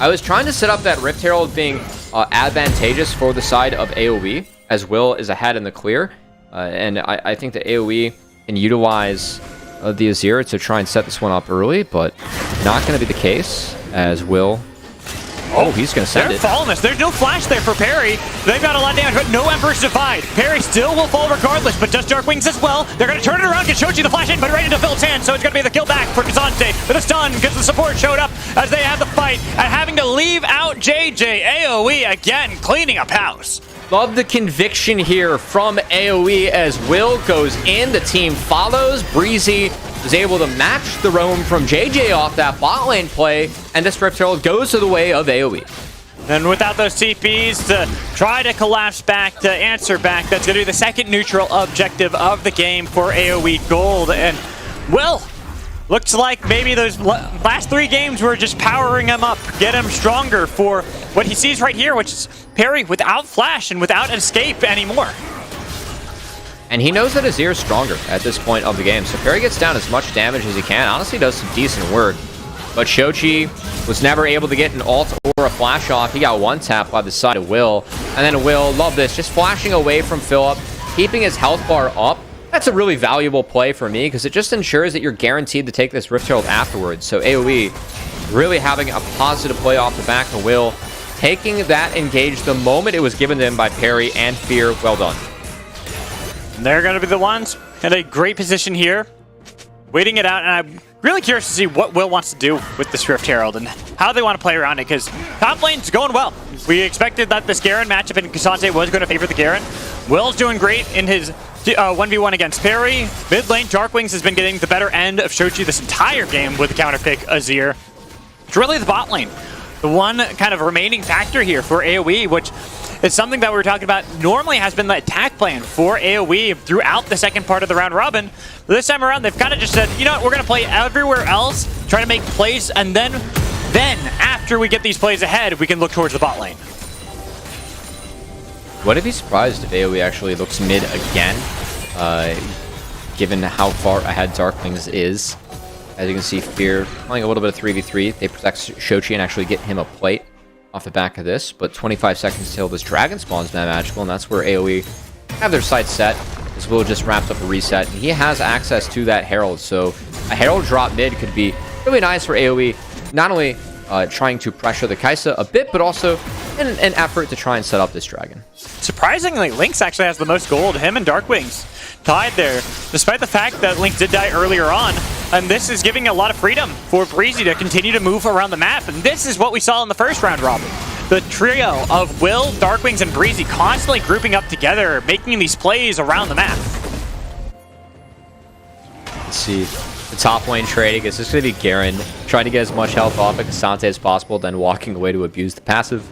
I was trying to set up that Rift Herald being advantageous for the side of AoE, as Will is ahead in the clear, and I think that AoE can utilize the Azir to try and set this one up early, but not going to be the case, as Will... Oh, he's going to send it. They're following us. There's no flash there for Perry. They've got a lot of damage, but no Emperor's Divide. Perry still will fall regardless, but does Darkwings as well. They're going to turn it around, get Shochi the flash in, but right into Phil's hand, so it's going to be the kill back for Kazante. But it's done because the support showed up as they had the fight and having to leave out JJ. AoE again, cleaning up house. Love the conviction here from AoE as Will goes in, the team follows. Breezy is able to match the roam from JJ off that bot lane play, and this Rift Herald goes to the way of AoE. And without those TPs to try to collapse back, to answer back, that's going to be the second neutral objective of the game for AoE Gold. And, well, looks like maybe those last 3 games were just powering him up, get him stronger for what he sees right here, which is Perry without flash and without escape anymore. And he knows that Azir is stronger at this point of the game. So Perry gets down as much damage as he can. Honestly, does some decent work. But Shochi was never able to get an ult or a flash off. He got one tap by the side of Will. And then Will, love this, just flashing away from Philip, keeping his health bar up. That's a really valuable play for me because it just ensures that you're guaranteed to take this Rift Herald afterwards. So AOE really having a positive play off the back of Will, taking that engage the moment it was given to him by Perry and Fear. Well done. They're going to be the ones in a great position here, waiting it out, and I'm really curious to see what Will wants to do with this Rift Herald and how they want to play around it, because top lane's going well. We expected that this Garen matchup in Cassante was going to favor the Garen. Will's doing great in his 1v1 against Perry. Mid lane, Darkwings has been getting the better end of Shochi this entire game with the counter pick Azir. It's really the bot lane, the one kind of remaining factor here for AOE, which is something that we were talking about normally has been the attack plan for AOE throughout the second part of the round robin. But this time around, they've kind of just said, you know what, we're going to play everywhere else, try to make plays, and then after we get these plays ahead, we can look towards the bot lane. Wouldn't be surprised if AOE actually looks mid again, given how far ahead Darklings is. As you can see, Fear playing a little bit of 3v3. They protect Shochi and actually get him a plate off the back of this, but 25 seconds till this dragon spawns Mad Magical, and that's where AOE have their sights set. As Will just wrapped up a reset, and he has access to that Herald, so a Herald drop mid could be really nice for AOE, not only trying to pressure the Kaisa a bit, but also in an effort to try and set up this dragon. Surprisingly, Lynx actually has the most gold. Him and Darkwings tied there, despite the fact that Lynx did die earlier on. And this is giving a lot of freedom for Breezy to continue to move around the map. And this is what we saw in the first round robin. The trio of Will, Darkwings, and Breezy constantly grouping up together, making these plays around the map. Let's see. The top lane trading is just going to be Garen trying to get as much health off of Cassante as possible, then walking away to abuse the passive.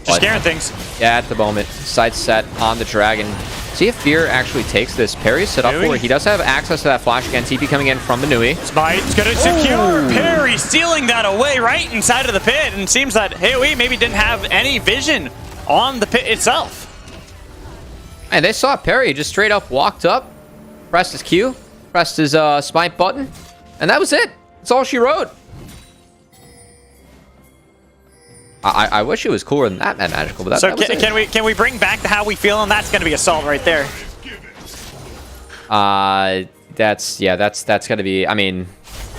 Just Garen things. Yeah, at the moment. Sights set on the dragon. See if Fear actually takes this. Perry's set up for it. He does have access to that flash again. TP coming in from Manui. Smite's going to secure Perry, stealing that away right inside of the pit. And it seems that AOE maybe didn't have any vision on the pit itself. And they saw Perry just straight up walked up, pressed his Q, pressed his smite button, and that was it. That's all she wrote. I wish it was cooler than that, Mad Magical, but that was it. Can we bring back the how we feel? And that's going to be a solve right there. That's going to be. I mean,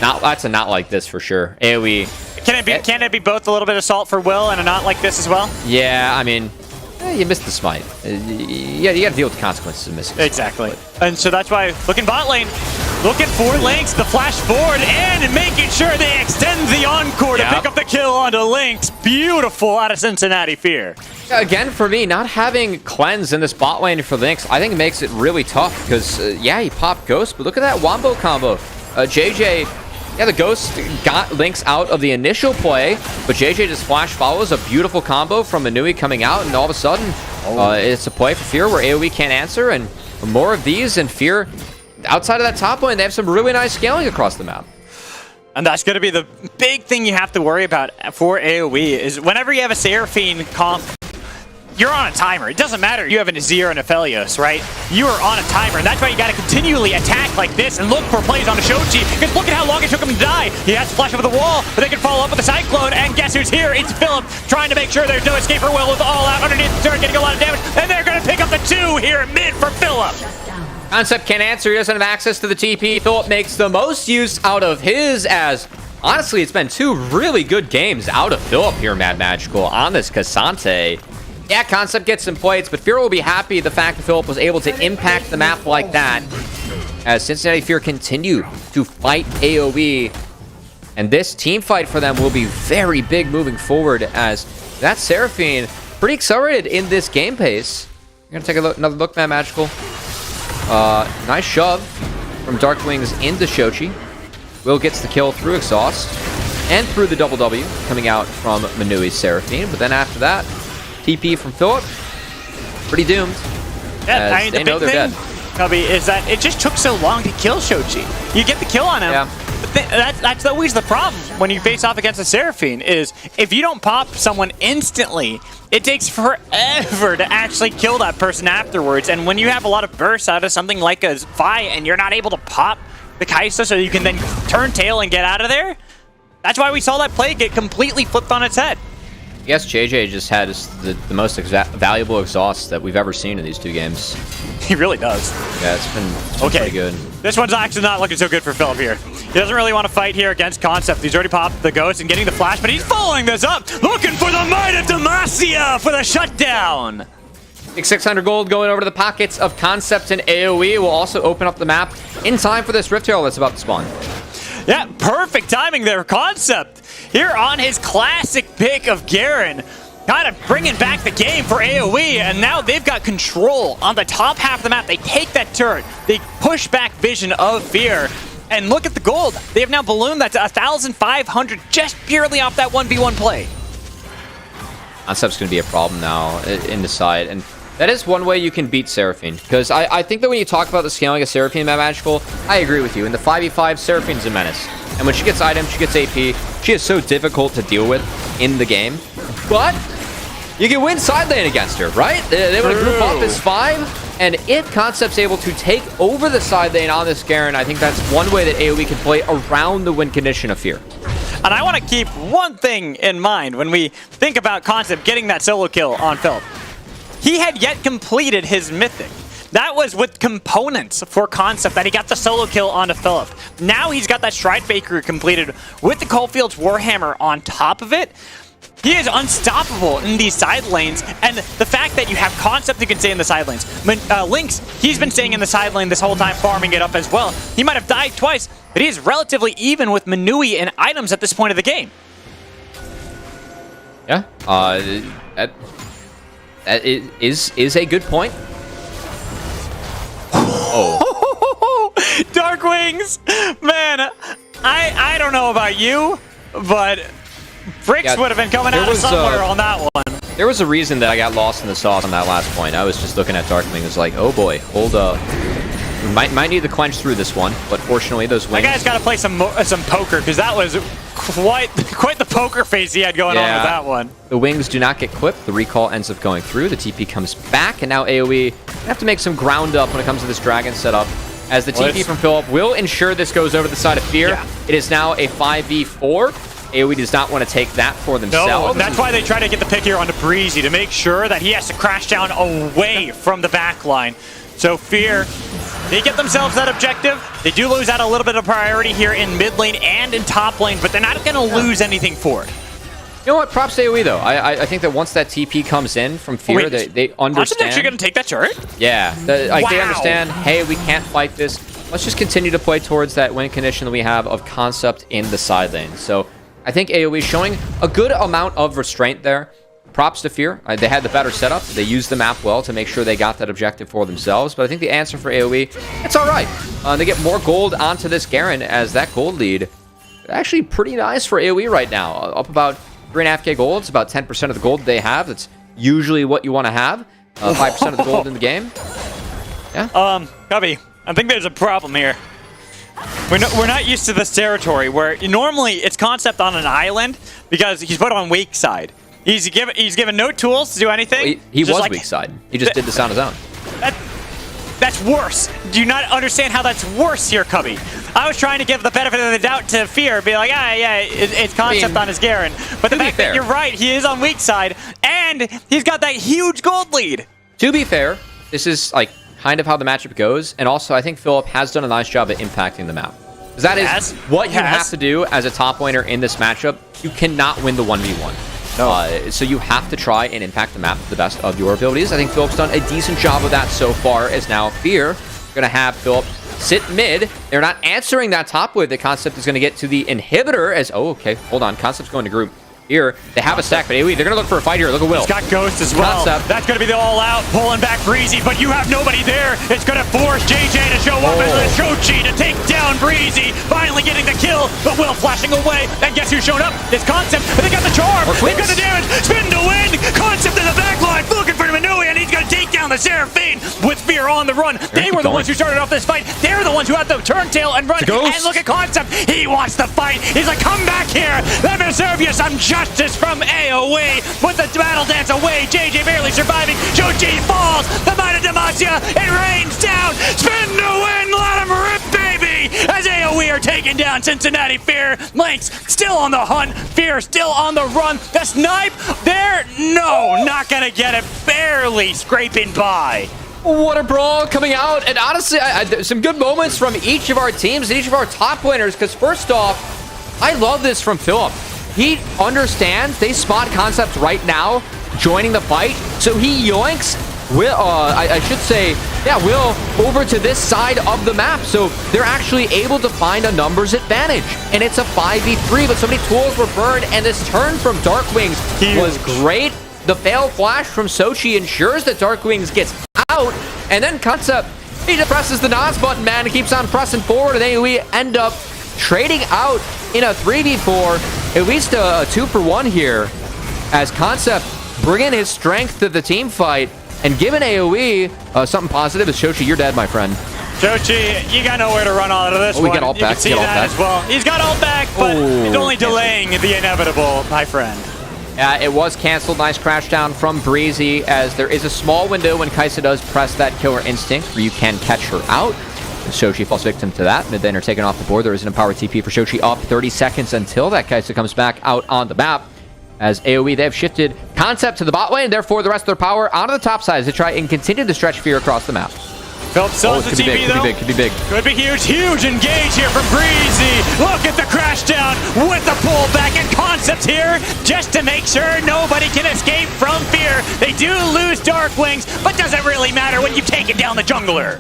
that's a not like this for sure. AOE. Can it be both a little bit of salt for Will and a not like this as well? Yeah, I mean, you missed the smite. Yeah, you got to deal with the consequences of missing. Exactly. And so that's why looking bot lane, looking for Lynx, the flash forward, and making sure they extend the encore to pick up the kill onto Lynx. Beautiful out of Cincinnati Fear. Again, for me, not having cleanse in this bot lane for Lynx, I think it makes it really tough because, yeah, he popped Ghost, but look at that Wombo combo. JJ, yeah, the Ghost got Lynx out of the initial play, but JJ just flash follows a beautiful combo from Manui coming out, and all of a sudden, it's a play for Fear where AOE can't answer, and more of these, and Fear, outside of that top lane, they have some really nice scaling across the map. And that's going to be the big thing you have to worry about for AOE, is whenever you have a Seraphine comp, you're on a timer. It doesn't matter. You have an Azir and a Aphelios, right? You are on a timer, and that's why you got to continually attack like this and look for plays on a Shochi, because look at how long it took him to die. He has to flash over the wall, but they can follow up with a Cyclone, and guess who's here? It's Philip, trying to make sure there's no escape for Will with all out underneath the turret, getting a lot of damage, and they're going to pick up the 2 here in mid for Philip. Concept can't answer. He doesn't have access to the TP. Philip makes the most use out of his, as honestly, it's been 2 really good games out of Philip here, Mad Magical, on this Cassante. Yeah, Concept gets some plates, but Fear will be happy the fact that Philip was able to impact the map like that, as Cincinnati Fear continue to fight AOE. And this team fight for them will be very big moving forward, as that Seraphine pretty accelerated in this game pace. We're going to take another look, Mad Magical. Nice shove from Darkwings into Shochi. Will gets the kill through Exhaust and through the double W coming out from Manui's Seraphine. But then after that, TP from Philip. Pretty doomed. Yeah, I mean, they know they're dead. Cubby, is that it just took so long to kill Shochi. You get the kill on him, That's always the problem when you face off against a Seraphine, is if you don't pop someone instantly, it takes forever to actually kill that person afterwards. And when you have a lot of bursts out of something like a Vi and you're not able to pop the Kaisa so you can then turn tail and get out of there, that's why we saw that play get completely flipped on its head. I guess JJ just had the most valuable exhaust that we've ever seen in these two games. He really does. Yeah, it's been pretty good. This one's actually not looking so good for Philip here. He doesn't really want to fight here against Concept. He's already popped the Ghost and getting the Flash, but he's following this up, looking for the Might of Demacia for the shutdown. Big 600 gold going over to the pockets of Concept and AOE will also open up the map in time for this Rift Herald that's about to spawn. Yeah, perfect timing there. Concept here on his classic pick of Garen, kind of bringing back the game for AOE, and now they've got control on the top half of the map. They take that turret, they push back Vision of Fear, and look at the gold. They have now ballooned that to 1,500 just purely off that 1v1 play. Concept's going to be a problem now in the side, and that is one way you can beat Seraphine, because I think that when you talk about the scaling of Seraphine at Magical, I agree with you. In the 5v5, Seraphine's a menace. And when she gets items, she gets AP, she is so difficult to deal with in the game. But you can win side lane against her, right? They want to group up as 5, and if Concept's able to take over the side lane on this Garen, I think that's one way that AoE can play around the win condition of Fear. And I want to keep one thing in mind when we think about Concept getting that solo kill on Philip. He had yet completed his Mythic. That was with components for Concept that he got the solo kill onto Philip. Now he's got that Stride Faker completed with the Coalfields Warhammer on top of it. He is unstoppable in these side lanes, and the fact that you have Concept who can stay in the side lanes. Lynx, he's been staying in the side lane this whole time, farming it up as well. He might have died twice, but he is relatively even with Manui and items at this point of the game. Yeah, that is a good point. Oh. Dark Wings! Man, I don't know about you, but bricks would have been coming out of somewhere on that one. There was a reason that I got lost in the sauce on that last point. I was just looking at Dark Wings like, oh boy, hold up. We might need to quench through this one, but fortunately those wings... That guy's got to play some poker, because that was quite the poker face he had going on with that one. The wings do not get clipped. The recall ends up going through. The TP comes back, and now AoE have to make some ground up when it comes to this dragon setup, as the TP from Philip will ensure this goes over the side of Fear. Yeah. It is now a 5v4. AoE does not want to take that for themselves. No, that's why they try to get the pick here onto Breezy, to make sure that he has to crash down away from the back line. So Fear, they get themselves that objective. They do lose out a little bit of priority here in mid lane and in top lane, but they're not going to lose anything for it. You know what? Props to AoE, though. I think that once that TP comes in from Fear, they understand. Are actually going to take that turret? Yeah. They understand, hey, we can't fight this. Let's just continue to play towards that win condition that we have of Concept in the side lane. So I think AoE showing a good amount of restraint there. Props to Fear. They had the better setup. They used the map well to make sure they got that objective for themselves. But I think the answer for AoE, it's all right. They get more gold onto this Garen, as that gold lead actually pretty nice for AoE right now. Up about 3.5k gold. It's about 10% of the gold they have. That's usually what you want to have. 5% of the gold in the game. Yeah. Cubby, I think there's a problem here. We're not used to this territory where normally it's Concept on an island because he's put on weak side. He's given no tools to do anything. He was weak side. He just did this on his own. That's worse. Do you not understand how that's worse here, Cubby? I was trying to give the benefit of the doubt to Fear, be like, it's Concept on his Garen. But the fact that you're right, he is on weak side, and he's got that huge gold lead. To be fair, this is like kind of how the matchup goes, and also I think Philip has done a nice job at impacting the map. Because that is what you have to do as a top laner in this matchup. You cannot win the 1v1. No. So you have to try and impact the map to the best of your abilities. I think Philip's done a decent job of that so far, as now Fear going to have Philip sit mid. They're not answering that top wave. The Concept is going to get to the inhibitor as... Oh, okay. Hold on. Concept's going to group. Here, they have a stack, but AOE, they're going to look for a fight here. Look at Will. He's got Ghost as well. Concept. That's going to be the all-out, pulling back Breezy, but you have nobody there. It's going to force JJ to show up as the Shochi to take down Breezy. Finally getting the kill, but Will flashing away. And guess who's showing up? It's Concept. They got the charm. They got the damage. Spin to win. Concept in the backline, looking for Minui, and he's going to take down the Seraphine with Fear on the run. They were the ones who started off this fight. They're the ones who had the turntail and run. And look at Concept. He wants to fight. He's like, come back here. Let me serve you some justice from AOE. With the battle dance away, JJ barely surviving. Shochi falls. The Might of Demacia. It rains down. Spin to win. Let him rip, baby. As AOE are taking down Cincinnati Fear. Lynx still on the hunt. Fear still on the run. The snipe there. No, not gonna get it. Barely scraping by. What a brawl coming out. And honestly, some good moments from each of our teams and each of our top winners. Because first off, I love this from Philip. He understands they spot Concept right now, joining the fight. So he yoinks Will, I should say, yeah, Will over to this side of the map. So they're actually able to find a numbers advantage. And it's a 5v3, but so many tools were burned. And this turn from Darkwings was great. The fail flash from Sochi ensures that Darkwings gets out. And then Concept, he just presses the NOS button, man, and keeps on pressing forward. And AOE end up trading out in a 3v4, at least a 2-for-1 here, as Concept bringing his strength to the team fight and giving AOE something positive. Is Shochi, you're dead, my friend. Shochi, you got nowhere to run out of this one. We get ult back. You can see that as well. He's got ult back, but it's only delaying the inevitable, my friend. It was canceled. Nice crash down from Breezy, as there is a small window when Kaisa does press that killer instinct where you can catch her out. Shochi falls victim to that. Mid laner taken off the board. There is an empowered TP for Shochi up 30 seconds until that Kaisa comes back out on the map. As AOE, they have shifted Concept to the bot lane, therefore the rest of their power onto the top side to try and continue to stretch Fear across the map. Philip still has the TP though. Could be big. Could be huge. Huge engage here from Breezy. Look at the crash down with the pullback, and Concept here just to make sure nobody can escape from Fear. They do lose Darkwings, but doesn't really matter when you've taken down the jungler.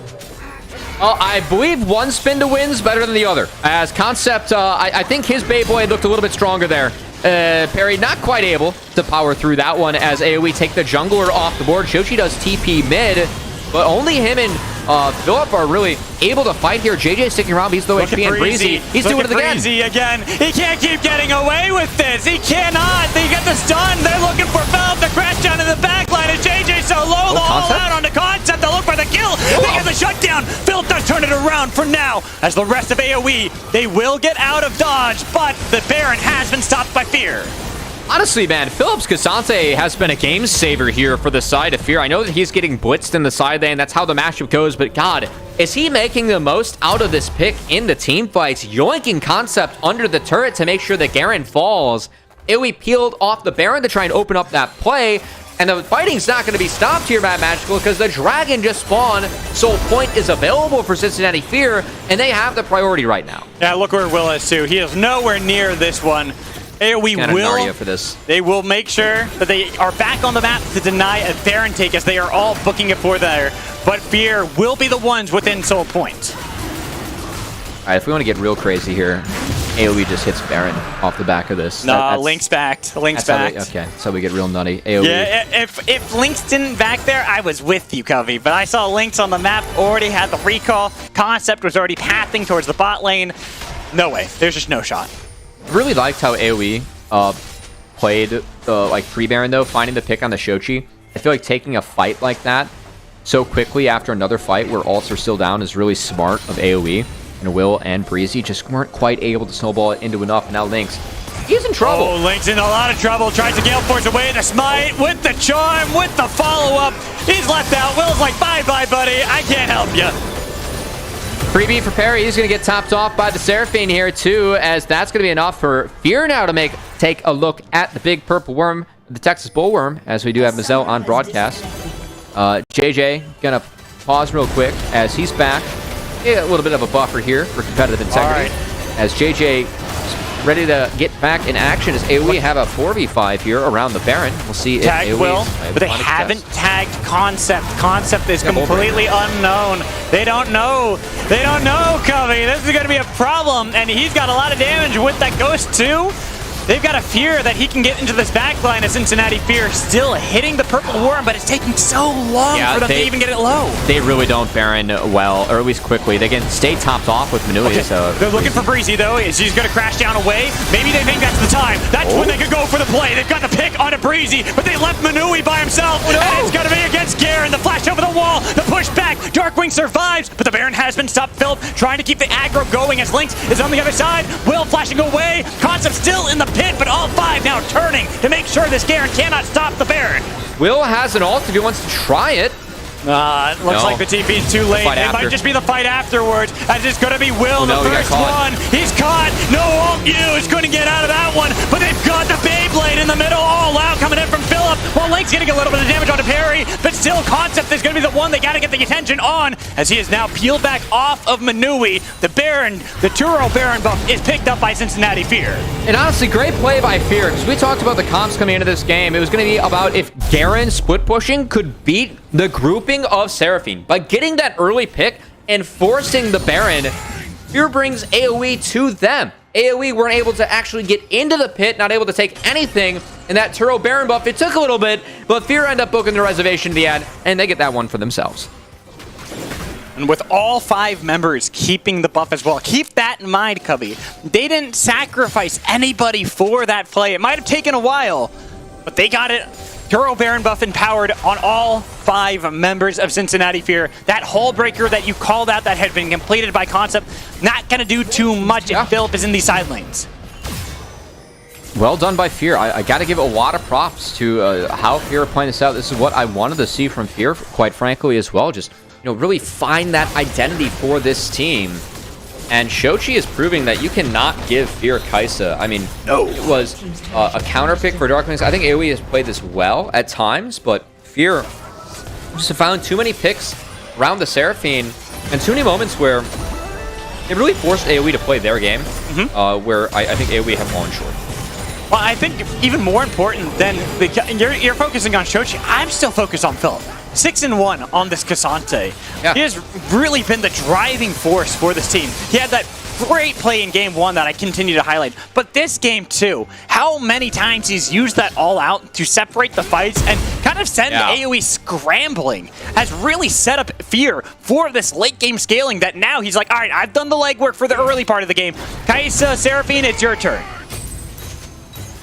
I believe one spin to win's better than the other. As Concept, I think his Beyblade looked a little bit stronger there. Perry not quite able to power through that one as AOE take the jungler off the board. Shochi does TP mid, but only him and Philip are really able to fight here. JJ sticking around, he's low HP, and Breezy, he's doing it again. Breezy again. He can't keep getting away with this. He cannot. They get the stun. They're looking for Philip to crash down in the backline, and JJ so low, the all out on the Concept. They'll look for the kill. They get the shutdown. Philip does turn it around for now. As the rest of AOE, they will get out of dodge, but the Baron has been stopped by Fear. Honestly, man, Phillips Cassante has been a game saver here for the side of Fear. I know that he's getting blitzed in the side lane. That's how the matchup goes. But God, is he making the most out of this pick in the team fights? Yoinking Concept under the turret to make sure that Garen falls. AOE peeled off the Baron to try and open up that play. And the fighting's not going to be stopped here, Mad Magical, because the Dragon just spawned. Soul Point is available for Cincinnati Fear, and they have the priority right now. Yeah, look where Will is, too. He is nowhere near this one. AOE will, for this. They will make sure that they are back on the map to deny a Baron take, as they are all booking it for there. But Fear will be the ones within Soul Point. All right, if we want to get real crazy here, AOE just hits Baron off the back of this. Nah, Link's backed. Link's backed. Okay, that's how we get real nutty. AOE. Yeah, if Link's didn't back there, I was with you, Covey. But I saw Link's on the map, already had the recall. Concept was already pathing towards the bot lane. No way. There's just no shot. Really liked how AOE played the pre-Baron though, finding the pick on the Shochi. I feel like taking a fight like that so quickly after another fight where ults are still down is really smart of AOE. And Will and Breezy just weren't quite able to snowball it into enough. Now Lynx, he's in trouble. Oh, Lynx in a lot of trouble. Tries to Gale Force away the smite with the charm, with the follow-up. He's left out. Will's like, bye-bye, buddy. I can't help you. Freebie for Perry. He's going to get topped off by the Seraphine here, too, as that's going to be enough for Fear now to take a look at the big purple worm, the Texas Bullworm, as we do have Mazel on broadcast. JJ going to pause real quick as he's back. A little bit of a buffer here for competitive integrity. As JJ is ready to get back in action, as AOE have a 4v5 here around the Baron. We'll see if AOE Will, but they haven't tagged Concept. Concept is completely unknown. They don't know. They don't know, Covey. This is going to be a problem, and he's got a lot of damage with that Ghost too. they've got a fear that he can get into this backline of Cincinnati Fear, still hitting the purple worm, but it's taking so long for them to even get it low. They really don't Baron well, or at least quickly. They can stay topped off with Manui. Okay. So they're looking for Breezy, though. She's going to crash down away. Maybe they think that's the time. That's when they could go for the play. They've got the pick onto Breezy, but they left Manui by himself. And it's going to be against Garen. The flash over the wall. The push back. Darkwing survives, but the Baron has been stopped. Philip trying to keep the aggro going as Lynx is on the other side. Will flashing away. Concept still in the pit, but all 5 now turning to make sure this Garen cannot stop the Baron. Will has an ult if he wants to try it. It looks like the TP is too late. It might just be the fight afterwards, as it's going to be Will, the first one. He's caught. No ult use. Couldn't get out of that one, but they've got the Beyblade in the middle, all out, coming in from Philip. While Link's getting a little bit of damage onto Parry, but still Concept is going to be the one they got to get the attention on, as he is now peeled back off of Manui. The Baron, the Turo Baron buff is picked up by Cincinnati Fear. And honestly, great play by Fear, because we talked about the comps coming into this game. It was going to be about if Garen split pushing could beat the grouping of Seraphine. By getting that early pick and forcing the Baron, Fear brings AOE to them. AOE weren't able to actually get into the pit, not able to take anything, and that Turo Baron buff, it took a little bit, but Fear end up booking the reservation to the end, and they get that one for themselves. And with all 5 members keeping the buff as well, keep that in mind, Cubby. They didn't sacrifice anybody for that play. It might have taken a while, but they got it. Turo Baron buff empowered on all 5 members of Cincinnati Fear. That hull breaker that you called out that had been completed by Concept, not going to do too much if Philip is in these side lanes. Well done by Fear. I got to give a lot of props to how Fear pointed this out. This is what I wanted to see from Fear, quite frankly, as well. Just, really find that identity for this team. And Shochi is proving that you cannot give Fear Kaisa. I mean, it was a counter pick for Darkwings. I think AoE has played this well at times, but Fear just found too many picks around the Seraphine and too many moments where they really forced AoE to play their game, where I think AoE have fallen short. Well, I think even more important than you're focusing on Shochi, I'm still focused on Philip. 6-1 on this Cassante. Yeah. He has really been the driving force for this team. He had that great play in game 1 that I continue to highlight. But this game too, how many times he's used that all out to separate the fights and kind of send AoE scrambling has really set up Fear for this late game scaling that now he's like, all right, I've done the legwork for the early part of the game. Kaisa, Seraphine, it's your turn.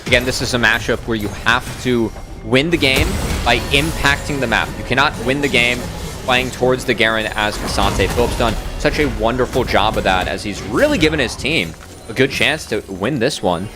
Again, this is a matchup where you have to win the game by impacting the map. You cannot win the game playing towards the Garen as Cassante. Philip's done such a wonderful job of that, as he's really given his team a good chance to win this one.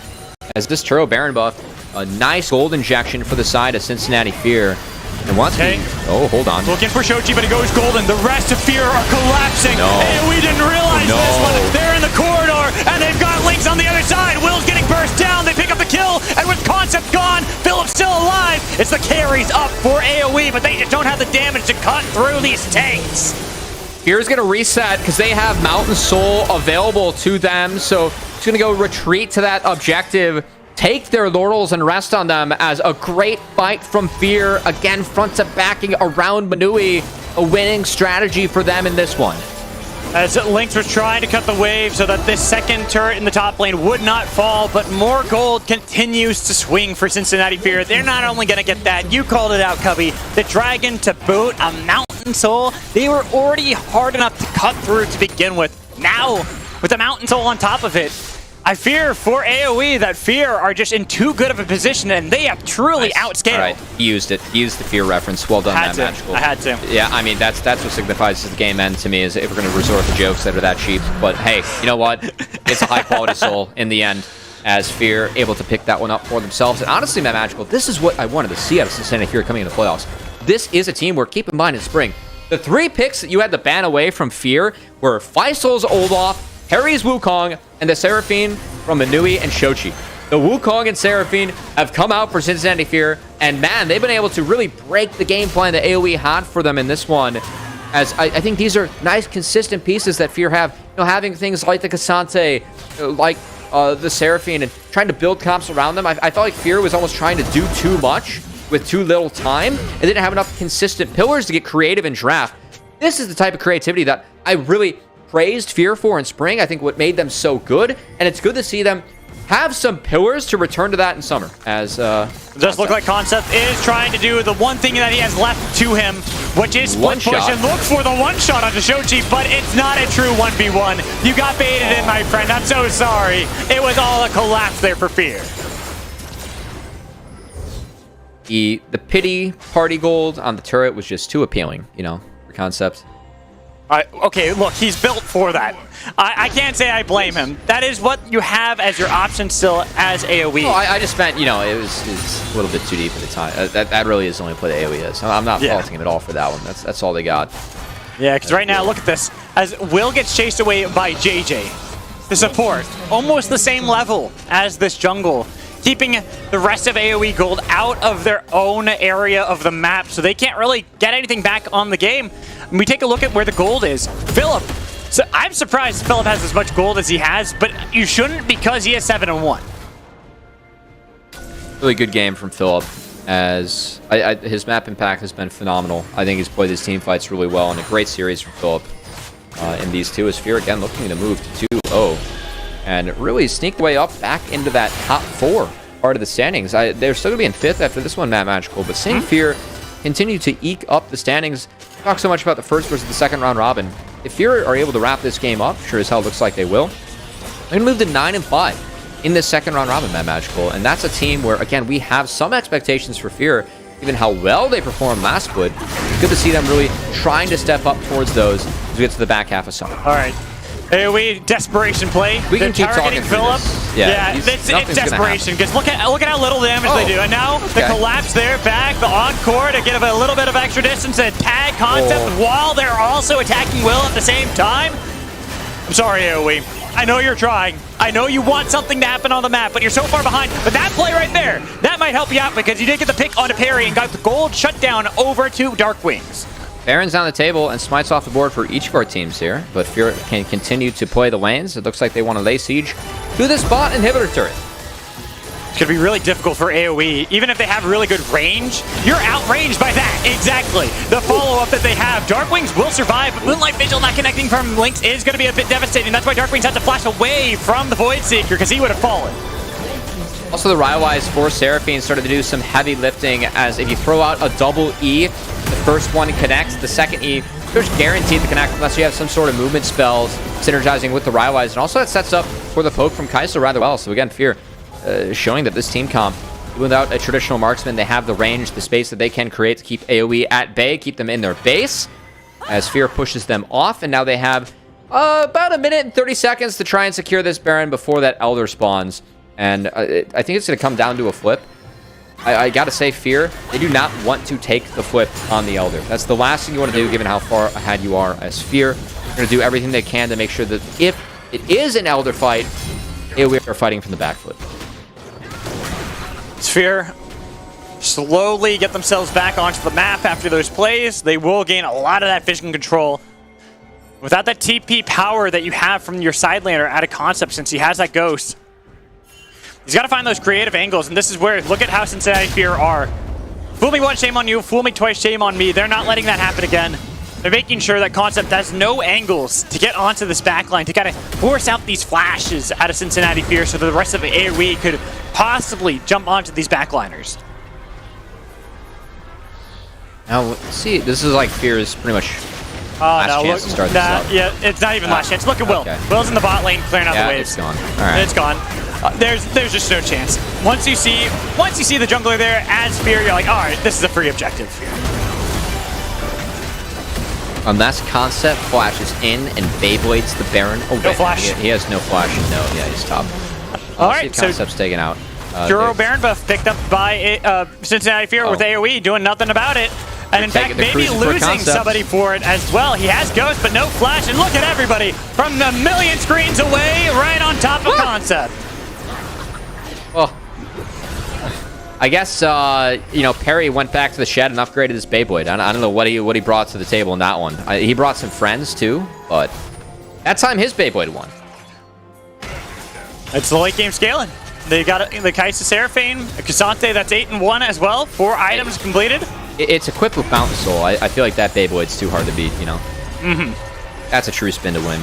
As this Turo Baron buff, a nice gold injection for the side of Cincinnati Fear. And once hold on. Looking for Shochi, but it goes golden. The rest of Fear are collapsing. And we didn't realize this one. They're in the corridor, and they've got Lynx on the other side. Will's getting burst down. They pick up the kill, and with Concept gone, Philip's still alive. It's the carries up for AoE, but they just don't have the damage to cut through these tanks. Fear's going to reset because they have Mountain Soul available to them, so it's going to go retreat to that objective, take their laurels and rest on them, as a great fight from Fear. Again, front to backing around Manui, a winning strategy for them in this one. As Lynx was trying to cut the wave so that this second turret in the top lane would not fall, but more gold continues to swing for Cincinnati Fear. They're not only going to get that, you called it out, Cubby, the Dragon to boot, a Mountain Soul. They were already hard enough to cut through to begin with. Now, with the Mountain Soul on top of it, I fear for AoE that Fear are just in too good of a position, and they have truly outscaled. All right, he used it. He used the Fear reference. Well done, Magical. I had to. Yeah, I mean, that's what signifies the game end to me, is if we're going to resort to jokes that are that cheap. But hey, you know what? It's a high-quality soul in the end, as Fear able to pick that one up for themselves. And honestly, Magical, this is what I wanted to see out of Cincinnati Fear coming into the playoffs. This is a team where, keep in mind, in spring, the 3 picks that you had to ban away from Fear were Faisal's Olaf, Harry's Wukong, and the Seraphine from Manui and Shochi. The Wukong and Seraphine have come out for Cincinnati Fear, and man, they've been able to really break the game plan that AoE had for them in this one. As I think these are nice, consistent pieces that Fear have. Having things like the Cassante, like the Seraphine, and trying to build comps around them. I felt like Fear was almost trying to do too much with too little time, and didn't have enough consistent pillars to get creative and draft. This is the type of creativity that I really praised Fear for in spring. I think what made them so good, and it's good to see them have some pillars to return to that in summer. As does look like Concept is trying to do the one thing that he has left to him, which is split push and look for the one shot onto Shochi, but it's not a true 1v1. You got baited in, my friend. I'm so sorry. It was all a collapse there for Fear. The pity party gold on the turret was just too appealing, you know, for Concept. Okay, look, he's built for that. I can't say I blame him. That is what you have as your option still as AOE. Oh, I just meant, you know, it was a little bit too deep at the time. That really is the only play the AOE is. I'm not faulting him at all for that one. That's all they got. Yeah, because right now, look at this. As Will gets chased away by JJ, the support, almost the same level as this jungle, keeping the rest of AOE Gold out of their own area of the map, so they can't really get anything back on the game. When we take a look at where the gold is, Philip. So I'm surprised Philip has as much gold as he has, but you shouldn't because he has 7-1. Really good game from Philip, as his map impact has been phenomenal. I think he's played his team fights really well, and a great series from Philip in these two. As Fear again looking to move to 2-0, and really sneaked way up back into that top 4 part of the standings. They're still going to be in 5th after this one, Matt Magical, but seeing Fear continue to eke up the standings. Talk so much about the first versus the second round robin. If Fear are able to wrap this game up, sure as hell looks like they will, they're going to move to 9-5 in this second round robin, Matt Magical. And that's a team where, again, we have some expectations for Fear, given how well they performed last split. It's good to see them really trying to step up towards those as we get to the back half of summer. All right. AOE desperation play. We can keep talking Philip. Yeah, it's desperation because look at how little damage they do. And now the collapse there, back the encore to get a little bit of extra distance and tag Concept while they're also attacking Will at the same time. I'm sorry, AOE. I know you're trying. I know you want something to happen on the map, but you're so far behind. But that play right there, that might help you out because you did get the pick onto Parry and got the gold shut down over to Dark Wings. Baron's on the table and smites off the board for each of our teams here, but Fear can continue to play the lanes. It looks like they want to lay siege to this bot inhibitor turret. It's going to be really difficult for AoE. Even if they have really good range, you're outranged by that. Exactly. The follow-up that they have. Darkwings will survive, but Moonlight Vigil not connecting from Lynx is going to be a bit devastating. That's why Darkwings had to flash away from the Void Seeker because he would have fallen. Also, the Rylewise for Seraphine started to do some heavy lifting, as if you throw out a double E, the first one connects, the second E, there's guaranteed to connect unless you have some sort of movement spells synergizing with the Rylewise. And also that sets up for the poke from Kai'Sa rather well. So again, Fear showing that this team comp, without a traditional marksman, they have the range, the space that they can create to keep AoE at bay, keep them in their base, as Fear pushes them off. And now they have about a minute and 30 seconds to try and secure this Baron before that Elder spawns. And I think it's going to come down to a flip. I got to say, Fear, they do not want to take the flip on the Elder. That's the last thing you want to do, given how far ahead you are as Fear. They're going to do everything they can to make sure that if it is an Elder fight, AoE are fighting from the back foot. Fear slowly get themselves back onto the map after those plays. They will gain a lot of that vision control. Without that TP power that you have from your side laner out of Concept, since he has that Ghost, he's got to find those creative angles, and this is where, look at how Cincinnati Fear are. Fool me once, shame on you. Fool me twice, shame on me. They're not letting that happen again. They're making sure that Concept has no angles to get onto this backline, to kind of force out these flashes out of Cincinnati Fear so that the rest of the AoE could possibly jump onto these backliners. Now, see, this is like Fear's pretty much last chance to start this up. Yeah, it's not even last chance. Look at Will. Okay. Will's in the bot lane, clearing out the waves. It's gone. All right. It's gone. There's just no chance. Once you see the jungler there as Fear, you're like, all right, this is a free objective. Unless Concept flashes in and Beyblades the Baron away. No flash. He has no flash. No, yeah, he's top. All right, so Concept's taken out. Duro Baron buff picked up by Cincinnati Fear with AoE, doing nothing about it. And in fact, maybe losing somebody for it as well. He has Ghost, but no flash. And look at everybody from a million screens away, right on top of Concept. Well, I guess you know, Parry went back to the shed and upgraded his Beyblade. I don't know what he brought to the table in that one. He brought some friends too, but that time his Beyblade won. It's the late game scaling. They got the Kai'Sa Seraphine, a Cassante that's 8-1 as well. 4 items completed. It's equipped with Mountain Soul. I feel like that Beyblade's too hard to beat, you know? That's a true spin to win.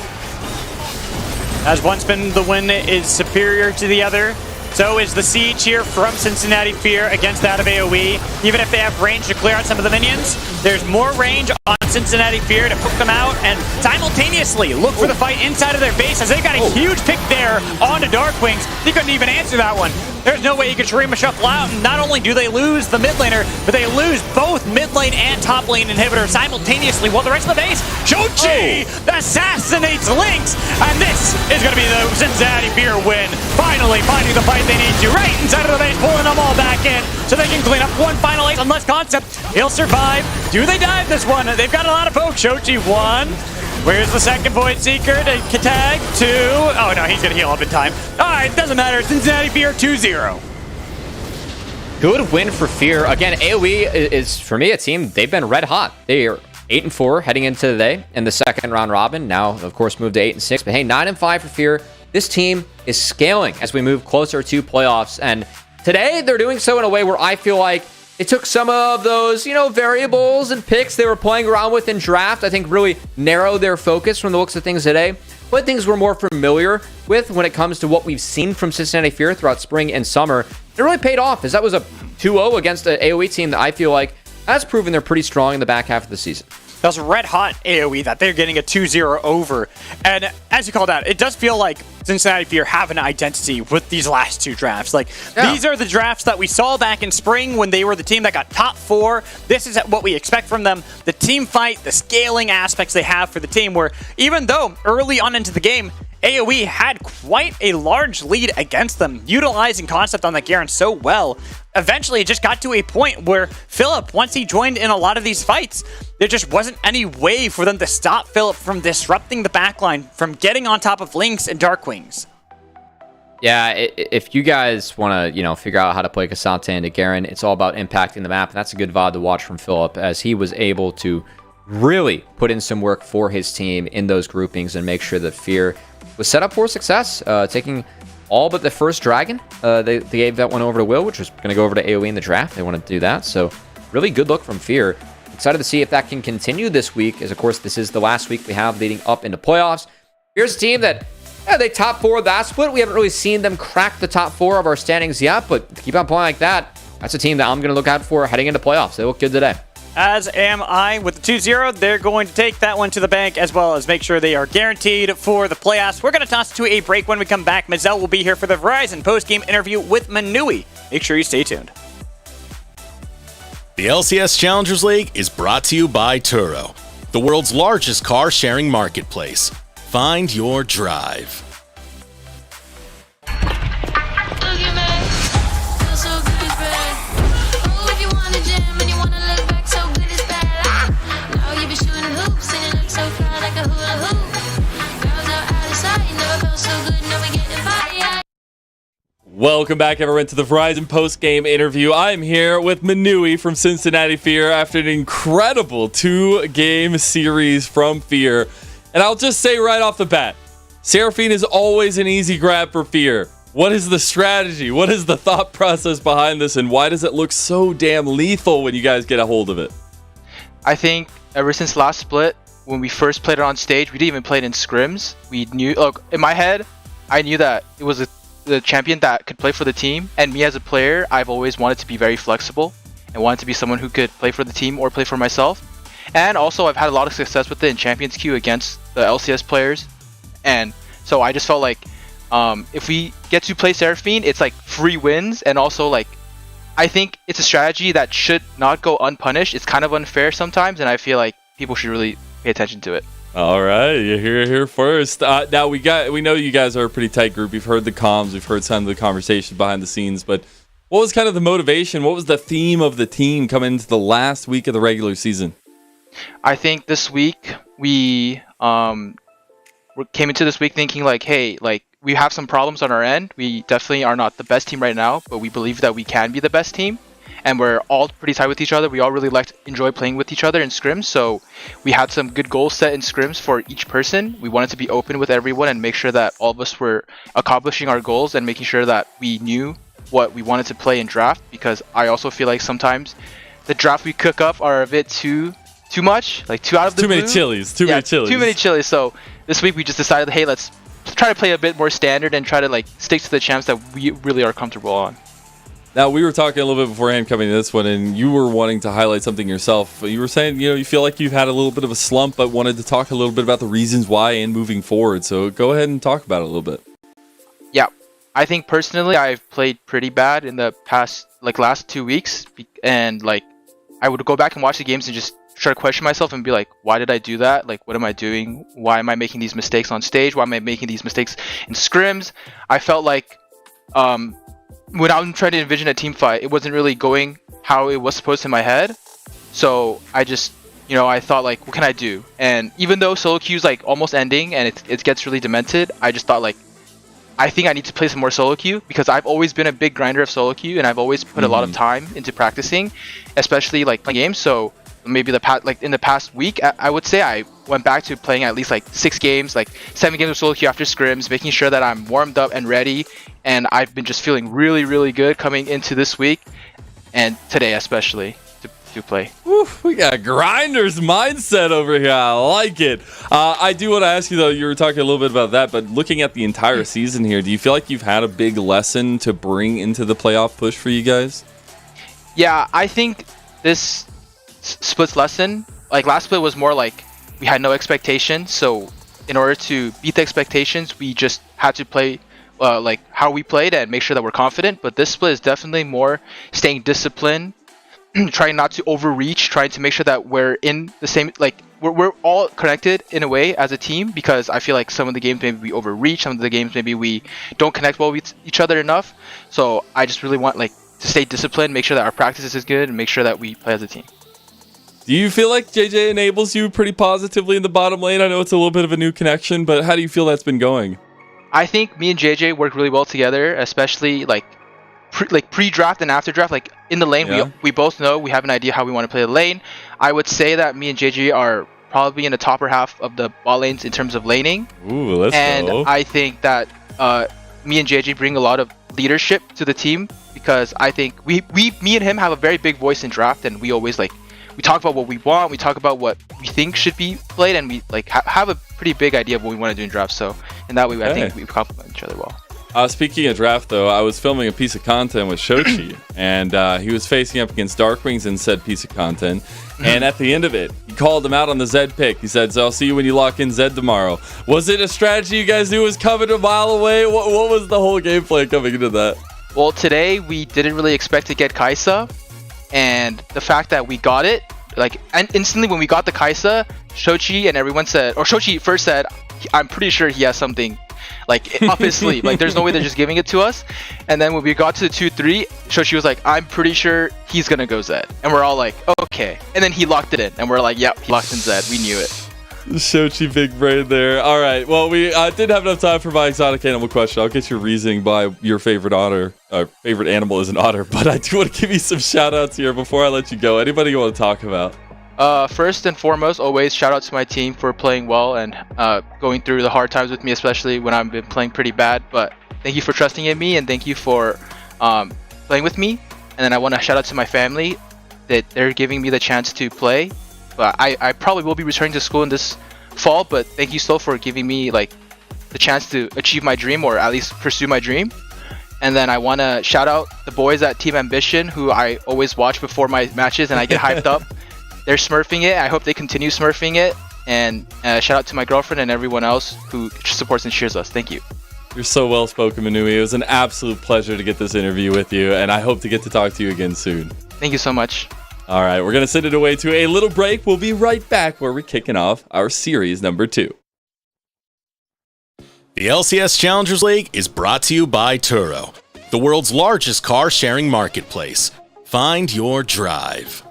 As one spin, the win is superior to the other. So is the siege here from Cincinnati Fear against that of AOE. Even if they have range to clear out some of the minions, there's more range on Cincinnati Fear to poke them out and simultaneously look for the fight inside of their base as they got a huge pick there onto Darkwings. He couldn't even answer that one. There's no way he could Shurima Shuffle out, and not only do they lose the mid laner, but they lose both mid lane and top lane inhibitor simultaneously, while the rest of the base, Shochi assassinates Lynx, and this is going to be the Cincinnati Fear win. Finally finding the fight they need to, right inside of the base, pulling them all back in, so they can clean up one final ace, unless Concept, he'll survive. Do they dive this one? They've got a lot of poke. Shochi 1. Where's the second Void Seeker to tag? 2. Oh no, he's gonna heal up in time. Alright, doesn't matter. Cincinnati Fear 2-0. Good win for Fear. Again, AOE is, for me, a team, they've been red hot. They are 8-4 heading into today in the second round robin. Now, of course, moved to 8-6. But hey, 9-5 for Fear. This team is scaling as we move closer to playoffs. And today, they're doing so in a way where I feel like it took some of those, variables and picks they were playing around with in draft, I think really narrowed their focus from the looks of things today. But things we're more familiar with when it comes to what we've seen from Cincinnati Fear throughout spring and summer. It really paid off, as that was a 2-0 against an AOE team that I feel like has proven they're pretty strong in the back half of the season. That was red hot AOE that they're getting a 2-0 over. And as you called out, it does feel like Cincinnati Fear have an identity with these last two drafts. These are the drafts that we saw back in spring when they were the team that got top 4. This is what we expect from them. The team fight, the scaling aspects they have for the team, where even though early on into the game, AOE had quite a large lead against them, utilizing Concept on the Garen so well. Eventually, it just got to a point where Philip, once he joined in a lot of these fights, there just wasn't any way for them to stop Philip from disrupting the backline, from getting on top of Lynx and Darkwings. Yeah, if you guys want to, figure out how to play Cassante into Garen, it's all about impacting the map, and that's a good VOD to watch from Philip, as he was able to really put in some work for his team in those groupings and make sure that Fear was set up for success, taking all but the first dragon. They gave that one over to Will, which was going to go over to AOE in the draft. They want to do that, so really good look from Fear. Excited to see if that can continue this week, as of course this is the last week we have leading up into playoffs. Here's a team that, they top 4 that split. We haven't really seen them crack the top 4 of our standings yet, but to keep on playing like that, that's a team that I'm going to look out for heading into playoffs. They look good today. As am I. With the 2-0, they're going to take that one to the bank, as well as make sure they are guaranteed for the playoffs. We're going to toss to a break. When we come back, Mazel will be here for the Verizon post-game interview with Manui. Make sure you stay tuned. The LCS Challengers League is brought to you by Turo, the world's largest car-sharing marketplace. Find your drive. Welcome back, everyone, to the Verizon post-game interview. I'm here with Manui from Cincinnati Fear after an incredible 2-game series from Fear. And I'll just say right off the bat, Seraphine is always an easy grab for Fear. What is the strategy? What is the thought process behind this? And why does it look so damn lethal when you guys get a hold of it? I think ever since last split, when we first played it on stage, we didn't even play it in scrims. We knew, look, in my head, I knew that it was the champion that could play for the team, and me as a player, I've always wanted to be very flexible and wanted to be someone who could play for the team or play for myself. And also, I've had a lot of success with it in Champions Queue against the LCS players, and so I just felt like if we get to play Seraphine, it's like free wins, and also like I think it's a strategy that should not go unpunished. It's kind of unfair sometimes, and I feel like people should really pay attention to it. All right, you're here first. Now we know you guys are a pretty tight group. We've heard the comms, we've heard some of the conversation behind the scenes, but what was kind of the motivation? What was the theme of the team coming into the last week of the regular season? I think this week we came into this week thinking like, hey, like we have some problems on our end. We definitely are not the best team right now, but we believe that we can be the best team. And we're all pretty tight with each other. We all really enjoy playing with each other in scrims. So we had some good goals set in scrims for each person. We wanted to be open with everyone and make sure that all of us were accomplishing our goals and making sure that we knew what we wanted to play in draft. Because I also feel like sometimes the draft we cook up are a bit too too much, like too out of the Too many blue. chilies. Too many chilies. Too many chilies. So this week we just decided, hey, let's try to play a bit more standard and try to like stick to the champs that we really are comfortable on. Now, we were talking a little bit beforehand coming to this one, and you were wanting to highlight something yourself. You were saying, you feel like you've had a little bit of a slump, but wanted to talk a little bit about the reasons why and moving forward. So go ahead and talk about it a little bit. Yeah, I think personally I've played pretty bad in the past, like last 2 weeks, and like I would go back and watch the games and just try to question myself and be like, why did I do that? Like, what am I doing? Why am I making these mistakes on stage? Why am I making these mistakes in scrims? I felt like when I'm trying to envision a team fight, it wasn't really going how it was supposed to in my head. So I just, I thought like, what can I do? And even though solo queue's like almost ending and it gets really demented, I just thought like, I think I need to play some more solo queue because I've always been a big grinder of solo queue and I've always put a lot of time into practicing, especially like playing games. So maybe in the past week, I would say I went back to playing at least like 6 games, like 7 games of solo queue after scrims, making sure that I'm warmed up and ready. And I've been just feeling really, really good coming into this week and today especially to play. Oof, we got grinders mindset over here. I like it. I do want to ask you though, you were talking a little bit about that, but looking at the entire season here, do you feel like you've had a big lesson to bring into the playoff push for you guys? Yeah, I think this split's lesson, like last split was more like we had no expectations, so in order to beat the expectations we just had to play like how we played and make sure that we're confident. But this split is definitely more staying disciplined, trying not to overreach, trying to make sure that we're in the same, like we're all connected in a way as a team, because I feel like some of the games maybe we overreach, some of the games maybe we don't connect well with each other enough. So I just really want like to stay disciplined, make sure that our practice is good, and make sure that we play as a team. Do you feel like JJ enables you pretty positively in the bottom lane? I know it's a little bit of a new connection, but how do you feel that's been going? I think me and JJ work really well together, especially like pre-draft and after draft. Like in the lane, Yeah. we both know, we have an idea how we want to play the lane. I would say that me and JJ are probably in the topper half of the bot lanes in terms of laning. Ooh, let's And go. I think that me and JJ bring a lot of leadership to the team, because I think me and him have a very big voice in draft, and we always like, we talk about what we want, we talk about what we think should be played, and we like have a pretty big idea of what we want to do in draft. So in that way, I think we complement each other well. Speaking of draft, though, I was filming a piece of content with Shochi, and he was facing up against Darkwings in said piece of content. And at the end of it, he called him out on the Zed pick. He said, so I'll see you when you lock in Zed tomorrow. Was it a strategy you guys knew was coming a mile away? What was the whole gameplay coming into that? Well, today we didn't really expect to get Kaisa, and the fact that we got it, like, and instantly when we got the Kaisa, Shochi and everyone said, or Shochi first said, I'm pretty sure he has something like up his sleeve. Like there's no way they're just giving it to us. And then when we got to the 2-3, Shochi was like, I'm pretty sure he's gonna go Zed. And we're all like, okay. And then he locked it in, and we're like, yep, he locked in Zed. We knew it. Shochi big brain there. All right. Well, we didn't have enough time for my exotic animal question. I'll get your reasoning by your favorite otter. Favorite animal is an otter, but I do want to give you some shout outs here before I let you go. Anybody you want to talk about? First and foremost, always shout out to my team for playing well and going through the hard times with me, especially when I've been playing pretty bad. But thank you for trusting in me, and thank you for playing with me. And then I want to shout out to my family that they're giving me the chance to play. But I probably will be returning to school in this fall, but thank you still for giving me like the chance to achieve my dream, or at least pursue my dream. And then I want to shout out the boys at Team Ambition, who I always watch before my matches and I get hyped up. They're smurfing it. I hope they continue smurfing it. And shout out to my girlfriend and everyone else who supports and cheers us. Thank you. You're so well spoken, Manui. It was an absolute pleasure to get this interview with you, and I hope to get to talk to you again soon. Thank you so much. All right, we're going to send it away to a little break. We'll be right back where we're kicking off our series number 2. The LCS Challengers League is brought to you by Turo, the world's largest car sharing marketplace. Find your drive.